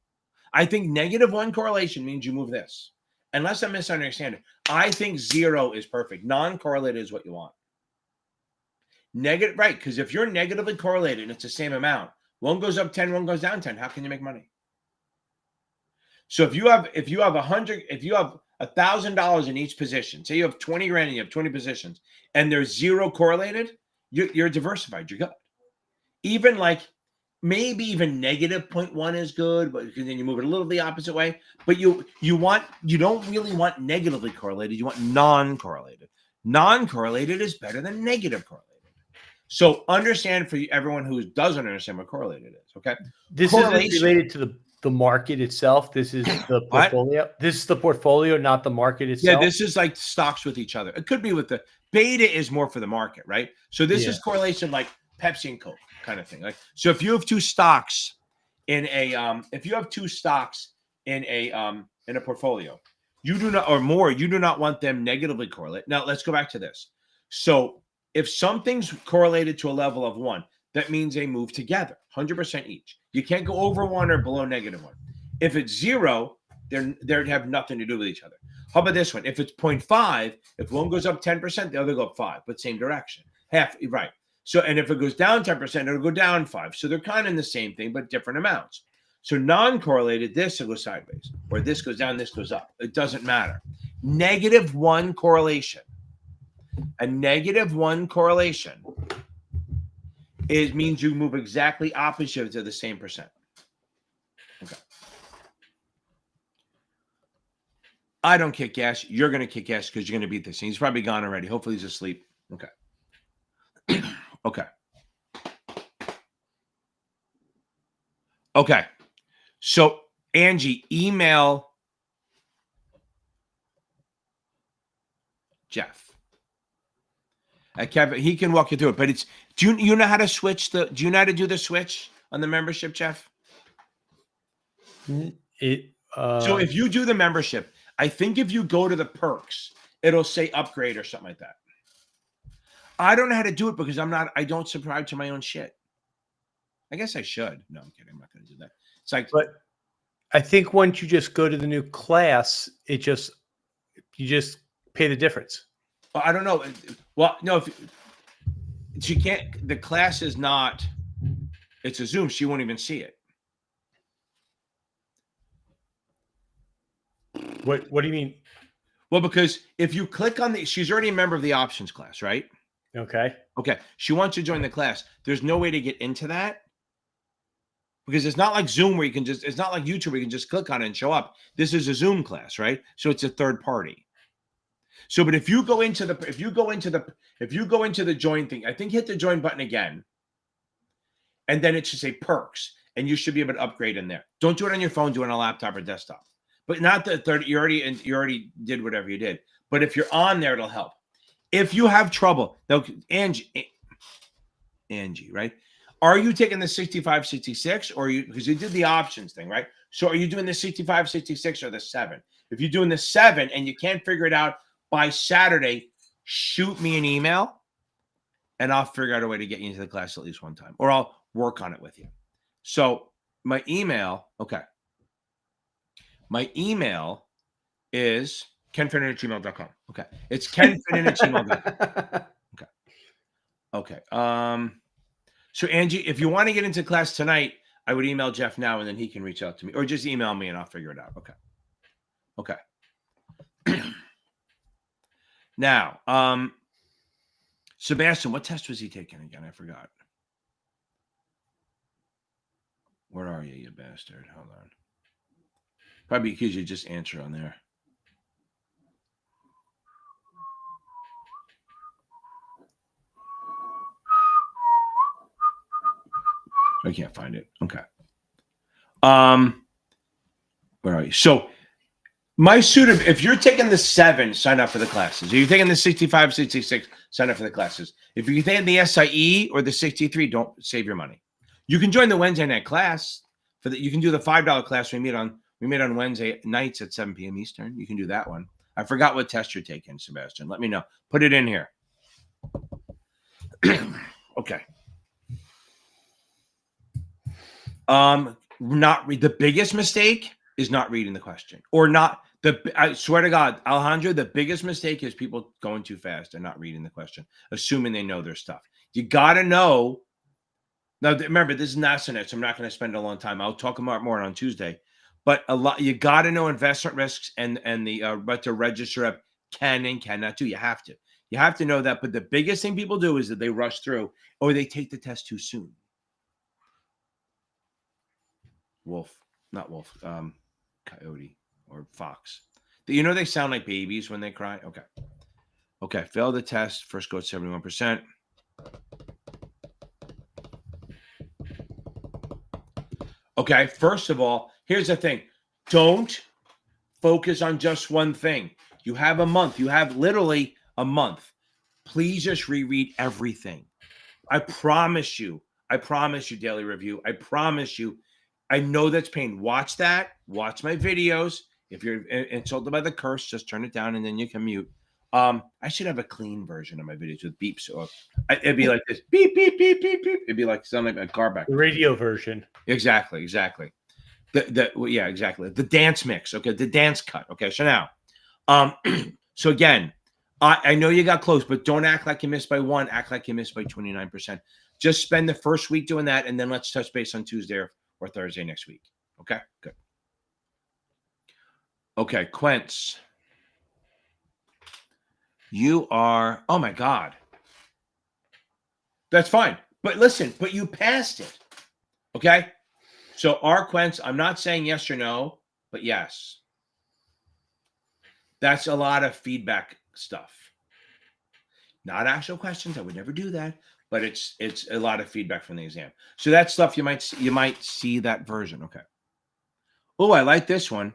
I think -1 correlation means you move this. Unless I'm misunderstanding. I think 0 is perfect. Non-correlated is what you want. Negative, right? Because if you're negatively correlated and it's the same amount, one goes up 10, one goes down 10. How can you make money? So if you have $1,000 in each position, say you have 20 grand and you have 20 positions, and there's 0 correlated, you're diversified. You're good. Even like maybe even -0.1 is good, but then you move it a little the opposite way. But you don't really want negatively correlated. You want non-correlated. Non-correlated is better than negative correlated. So understand for everyone who doesn't understand what correlated is. Okay, This isn't related to the market itself. This is the portfolio. This is the portfolio, not the market itself. Yeah, this is like stocks with each other. It could be with the beta is more for the market, right? So this is correlation like Pepsi and Coke kind of thing. Like, so if you have two stocks in a portfolio, you do not, or more, you do not want them negatively correlate. Now let's go back to this. So if something's correlated to a level of 1, that means they move together, 100% each. You can't go over 1 or below -1. If it's 0, they have nothing to do with each other. How about this one? If it's 0.5, if one goes up 10%, the other go up 5, but same direction. Half, right. So, and if it goes down 10%, it'll go down 5. So they're kind of in the same thing, but different amounts. So non-correlated, this will go sideways, or this goes down, this goes up. It doesn't matter. -1 correlation. A -1 correlation means you move exactly opposite to the same percent. Okay. I don't kick ass. You're going to kick ass because you're going to beat this thing. He's probably gone already. Hopefully he's asleep. Okay. Okay. Okay. So Angie, email Jeff. Kevin, he can walk you through it, but it's, do you know how to switch do you know how to do the switch on the membership, Jeff? So if you do the membership, I think if you go to the perks, it'll say upgrade or something like that. I don't know how to do it because I don't subscribe to my own shit. I guess I should. No, I'm kidding. I'm not going to do that. It's like, but I think once you just go to the new class, you just pay the difference. Well, I don't know. Well, no, if she can't, the class is not, it's a Zoom. She won't even see it. What do you mean? Well, because if you click on she's already a member of the options class, right? Okay. Okay. She wants to join the class. There's no way to get into that because it's not like Zoom where it's not like YouTube where you can just click on it and show up. This is a Zoom class, right? So it's a third party. So, but if you go into the join thing, I think hit the join button again, and then it should say perks, and you should be able to upgrade in there. Don't do it on your phone. Do it on a laptop or desktop. But not the third. You already did whatever you did. But if you're on there, it'll help. If you have trouble, now Angie, right? Are you taking the 65, 66, or because you did the options thing, right? So are you doing the 65, 66, or the 7? If you're doing the 7 and you can't figure it out by Saturday, shoot me an email and I'll figure out a way to get you into the class at least one time, or I'll work on it with you. So my email, okay. My email is kenfinnan@gmail.com. Okay. It's kenfinnan@gmail.com. Okay. So Angie, if you want to get into class tonight, I would email Jeff now and then he can reach out to me, or just email me and I'll figure it out. Okay. Now, Sebastian, what test was he taking again? I forgot. Where are you, you bastard? Hold on. Probably because you just answered on there. I can't find it. Okay. Where are you? So my student, if you're taking the 7, sign up for the classes. If you're taking the 65, 66, sign up for the classes. If you're taking the SIE or the 63, don't save your money. You can join the Wednesday night class. You can do the $5 class we meet on We meet on Wednesday nights at 7 p.m. Eastern. You can do that one. I forgot what test you're taking, Sebastian. Let me know. Put it in here. Okay. The biggest mistake is not reading the question, or not I swear to God, Alejandro, the biggest mistake is people going too fast and not reading the question, assuming they know their stuff. You got to know. Now, remember, this is NASAA, so I'm not going to spend a long time. I'll talk about more on Tuesday. But you got to know investment risks and the what to register up can and cannot do. You have to. You have to know that. But the biggest thing people do is that they rush through or they take the test too soon. Not wolf, coyote or fox. You know they sound like babies when they cry? Okay, fail the test. First go at 71%. Okay, first of all, here's the thing. Don't focus on just one thing. You have a month. You have literally a month. Please just reread everything. I promise you, Daily Review. I promise you. I know that's pain. Watch that. Watch my videos. If you're insulted by the curse, just turn it down and then you can mute. I should have a clean version of my videos with beeps. So it'd be like this. Beep, beep, beep, beep, beep. It'd be like sound like a car back. The radio version. Exactly. Yeah, exactly. The dance mix. Okay. The dance cut. Okay. So now, so again, I know you got close, but don't act like you missed by 1. Act like you missed by 29%. Just spend the first week doing that. And then let's touch base on Tuesday or Thursday next week. Okay, good. Okay, Quince. You are, oh my God. That's fine. But listen, but you passed it. Okay? So our Quince, I'm not saying yes or no, but yes. That's a lot of feedback stuff. Not actual questions. I would never do that. But it's a lot of feedback from the exam. So that stuff you might see that version. Okay. Oh, I like this one.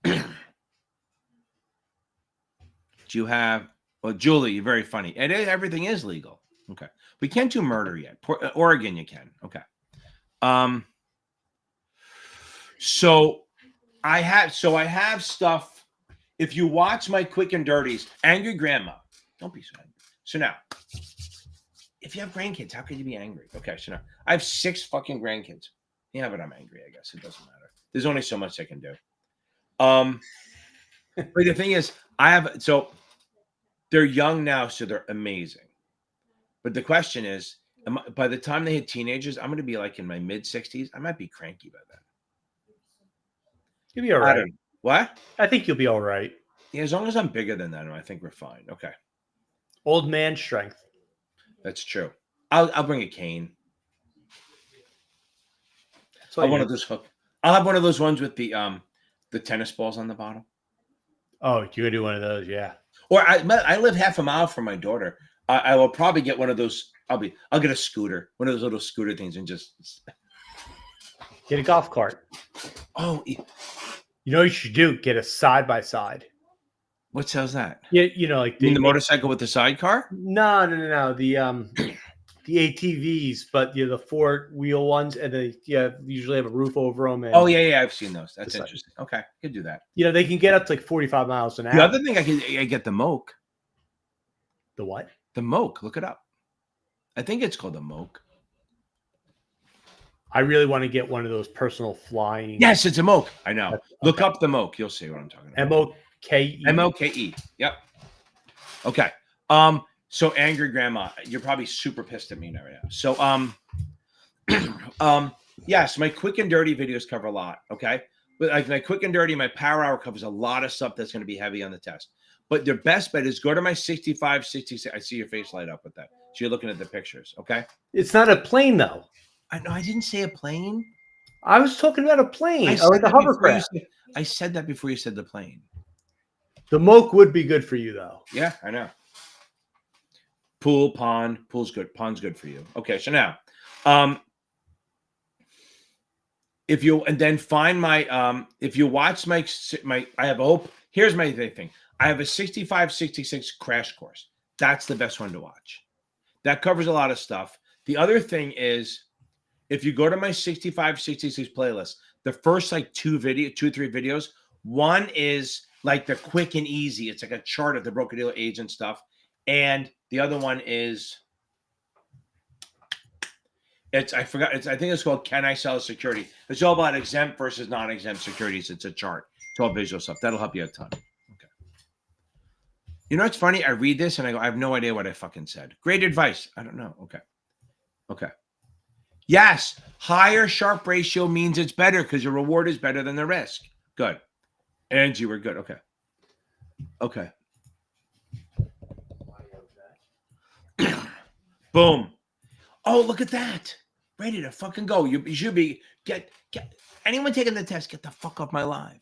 Do you have? Well, Julie, you're very funny. Everything is legal. Okay. We can't do murder yet. Oregon, you can. Okay. So I have stuff. If you watch my quick and dirties, Angry Grandma. Don't be so angry. So now, if you have grandkids, how could you be angry? Okay, so now I have 6 fucking grandkids. Yeah, but I'm angry, I guess. It doesn't matter. There's only so much I can do. But the thing is, they're young now, so they're amazing. But the question is, by the time they hit teenagers, I'm going to be like in my mid-60s. I might be cranky by then. You'll be all right. What? I think you'll be all right. Yeah, as long as I'm bigger than that, I think we're fine. Okay. Old man strength. That's true. I'll bring a cane. I'll have one of those ones with the tennis balls on the bottom. Oh, you're gonna do one of those, yeah. Or I live half a mile from my daughter. I will probably get one of those. I'll get a scooter, one of those little scooter things, and just get a golf cart. Oh, you know what you should do? Get a side by side. What sells that? Yeah, like the motorcycle with the sidecar. No. The ATVs, but the 4-wheel ones, and they usually have a roof over them. And I've seen those. That's interesting. Okay, could do that. They can get up to like 45 miles an hour. The other thing I get the Moke. The what? The Moke. Look it up. I think it's called the Moke. I really want to get one of those personal flying. Yes, it's a Moke. I know. Look up the Moke. You'll see what I'm talking about. Moke. Moke. Yep. Okay. So Angry Grandma, you're probably super pissed at me right now. So yes, my quick and dirty videos cover a lot. Okay. But like my quick and dirty, my power hour covers a lot of stuff that's going to be heavy on the test. But your best bet is go to my 65, 66. I see your face light up with that. So you're looking at the pictures. Okay. It's not a plane though. I know. I didn't say a plane. I was talking about a plane or the hovercraft. I said that before you said the plane. The Moke would be good for you, though. Yeah, I know. Pool, pond. Pool's good. Pond's good for you. Okay, so now, if you find my, if you watch my, I have a whole. Here's my thing. I have a 65, 66 crash course. That's the best one to watch. That covers a lot of stuff. The other thing is if you go to my 65, 66 playlist, the first like two or three videos, one is like the quick and easy. It's like a chart of the broker-dealer agent stuff. And the other one is, I think it's called Can I Sell a Security? It's all about exempt versus non-exempt securities. It's a chart. It's all visual stuff. That'll help you a ton. Okay. You know what's funny? I read this and I go, I have no idea what I fucking said. Great advice. I don't know. Okay. Okay. Yes. Higher Sharpe ratio means it's better because your reward is better than the risk. Good. Angie, we're good. Okay. Okay. Boom. Oh, look at that. Ready to fucking go. You should be get anyone taking the test, get the fuck off my live.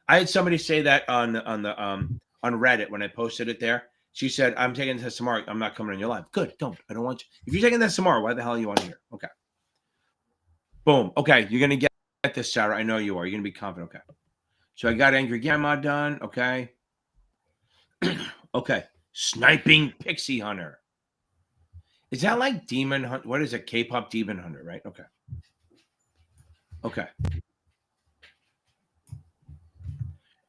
I had somebody say that on Reddit when I posted it there. She said, I'm taking the test tomorrow. I'm not coming on your live. Good, don't. I don't want you. If you're taking this tomorrow, why the hell are you on here? Okay. Boom. Okay, you're gonna get this, Sarah. I know you are. You're gonna be confident. Okay. So I got Angry Grandma done. Okay. Okay. Sniping Pixie Hunter. Is that like Demon Hunt? What is it? K-pop Demon Hunter, right? Okay. Okay.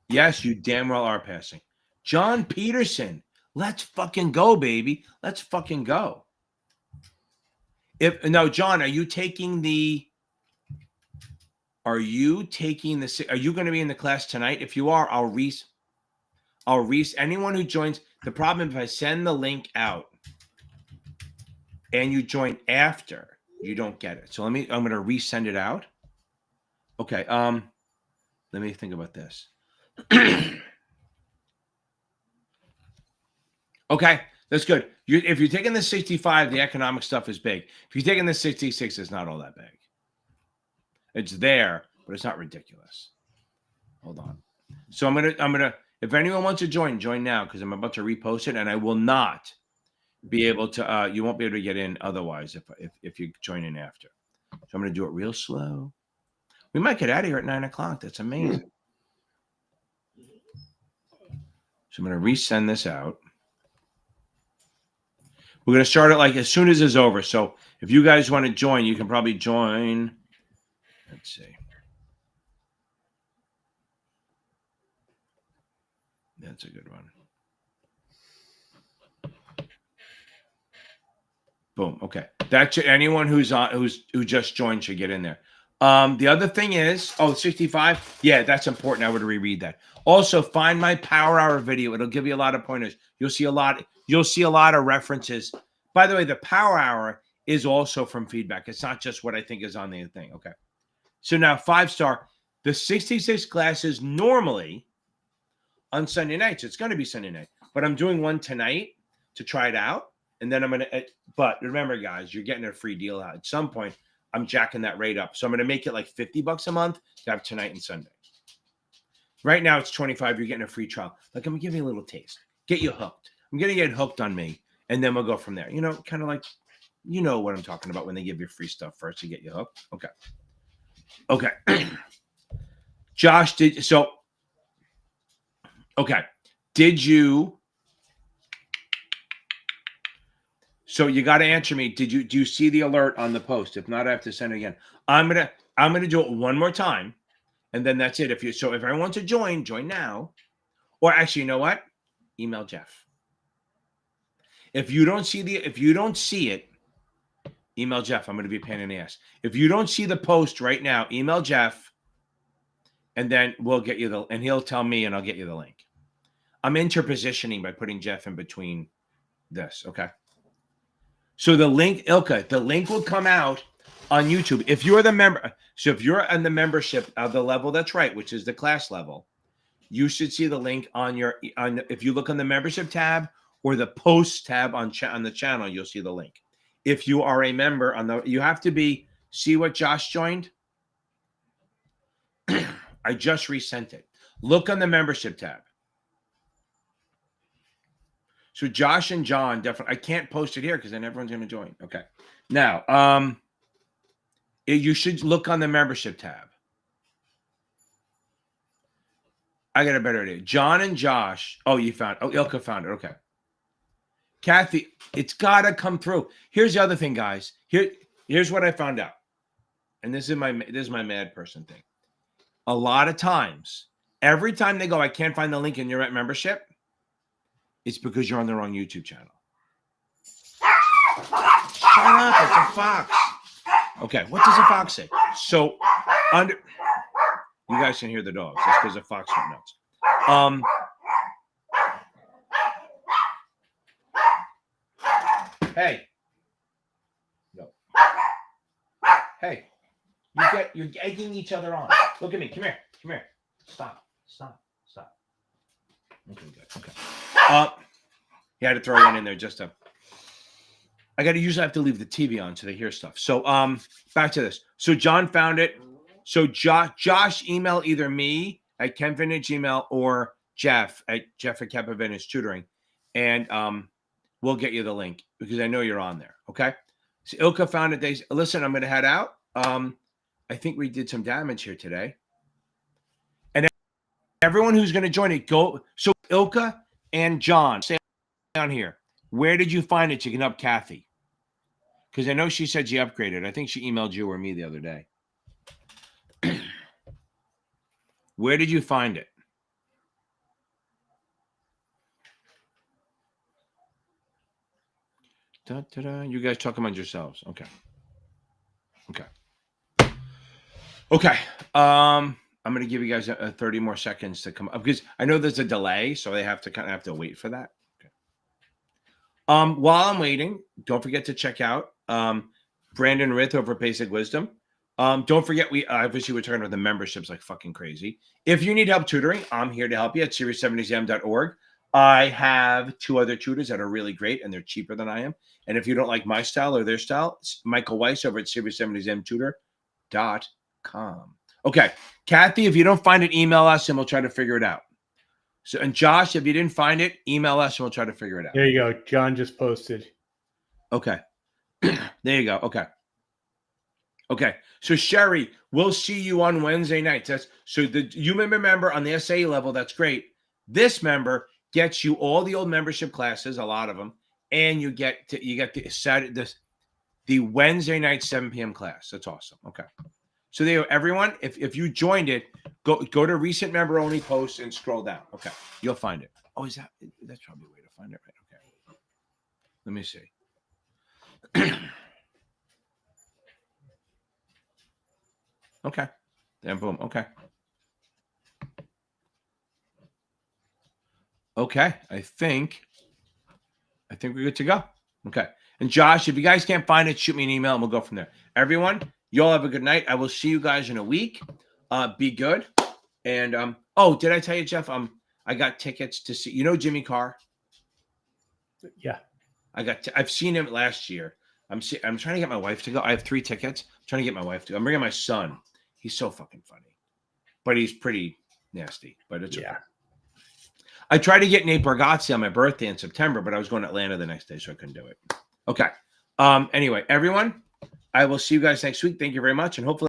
Yes, you damn well are passing. John Peterson. Let's fucking go, baby. Let's fucking go. John, are you taking the are you going to be in the class tonight? If you are, I'll anyone who joins. The problem if I send the link out and you join after, you don't get it. So I'm going to resend it out. Okay. Let me think about this. Okay, that's good. If you're taking the 65, the economic stuff is big. If you're taking the 66, it's not all that big. It's there, but it's not ridiculous. Hold on. So I'm gonna. If anyone wants to join now because I'm about to repost it, and I will not be able to. You won't be able to get in otherwise if you join in after. So I'm gonna do it real slow. We might get out of here at 9 o'clock. That's amazing. So I'm gonna resend this out. We're going to start it like as soon as it's over. So if you guys want to join, you can probably join. Let's see. That's a good one. Boom. Okay. That's anyone who just joined should get in there. The other thing is, 65. Yeah, that's important. I would reread that. Also, find my Power Hour video. It'll give you a lot of pointers. You'll see a lot of references. By the way, the Power Hour is also from feedback. It's not just what I think is on the thing. Okay. So now 5-star. The 66 classes normally on Sunday nights. It's going to be Sunday night, but I'm doing one tonight to try it out. And then I'm going to, but remember guys, you're getting a free deal out. At some point, I'm jacking that rate up. So I'm going to make it like $50 a month to have tonight and Sunday. Right now it's 25. You're getting a free trial. Like I'm going to give you a little taste. Get you hooked. I'm going to get hooked on me. And then we'll go from there. You know, kind of like, you know what I'm talking about when they give you free stuff first to get you hooked. Okay. Okay. Josh, did you, so you got to answer me. Do you see the alert on the post? If not, I have to send it again. I'm going to do it one more time. And then that's it. If everyone wants to join now. Or actually, you know what? Email Jeff. If you don't see it, email Jeff. I'm going to be a pain in the ass. If you don't see the post right now, email Jeff. And then we'll get you and he'll tell me and I'll get you the link. I'm interpositioning by putting Jeff in between this. Okay. So the link, Ilka, the link will come out on YouTube. If you're the member, so if you're on the membership of the level that's right, which is the class level, you should see the link if you look on the membership tab or the posts tab on the channel, you'll see the link. If you are a member you have to see what Josh joined. I just resent it. Look on the membership tab. So Josh and John definitely, I can't post it here because then everyone's going to join. Okay. Now, you should look on the membership tab. I got a better idea. John and Josh. Ilka found it. Okay. Kathy, it's got to come through. Here's the other thing, guys. Here's what I found out. and this is my mad person thing. A lot of times, every time they go, I can't find the link in your membership, it's because you're on the wrong YouTube channel. Shut up, it's a fox. Okay, what does a fox say? So, you guys can hear the dogs. That's because the fox went nuts. Hey. No. Hey. You're egging each other on. Look at me. Come here. Stop. Okay, good. Okay. You had to throw one in there just to. I usually have to leave the TV on so they hear stuff. So back to this. So John found it. So Josh email either me at Ken Vintage email or Jeff at Kempa Vintage Tutoring, and we'll get you the link because I know you're on there. Okay. So Ilka found it. Listen, I'm going to head out. I think we did some damage here today, and everyone who's going to join it, go. So Ilka and John, stay down here. Where did you find it? You can help Kathy. Because I know she said she upgraded. I think she emailed you or me the other day. Where did you find it? You guys talk among yourselves. Okay. I'm going to give you guys 30 more seconds to come up because I know there's a delay, so they have to wait for that. While I'm waiting, don't forget to check out Brandon Rith over Basic Wisdom. Don't forget, we're talking about the memberships like fucking crazy. If you need help tutoring, I'm here to help you at series70m.org. I have 2 other tutors that are really great and they're cheaper than I am. And if you don't like my style or their style, it's Michael Weiss over at series70mtutor.com. Okay, Kathy, if you don't find it, email us and we'll try to figure it out. So, and Josh, if you didn't find it, email us and we'll try to figure it out. There you go. John just posted. Okay. There you go. Okay. So Sherry, we'll see you on Wednesday nights. So you member on the SAE level. That's great. This member gets you all the old membership classes, a lot of them, and you get the Wednesday night 7 p.m. class. That's awesome. Okay. So there, everyone, if you joined it, go to recent member only posts and scroll down. Okay, you'll find it. Oh, that's probably a way to find it, right? Okay. Let me see. Okay. Then boom. Okay. Okay. I think we're good to go. Okay. And Josh, if you guys can't find it, shoot me an email and we'll go from there. Everyone, you all have a good night. I will see you guys in a week. Be good. And did I tell you, Jeff? I got tickets to see. You know Jimmy Carr? Yeah. I've seen him last year. I'm trying to get my wife to go. I have 3 tickets. I'm trying to get my wife to go. I'm bringing my son. He's so fucking funny, but he's pretty nasty. But it's okay. I tried to get Nate Bargatze on my birthday in September, but I was going to Atlanta the next day, so I couldn't do it. Okay. Anyway, everyone, I will see you guys next week. Thank you very much, and hopefully.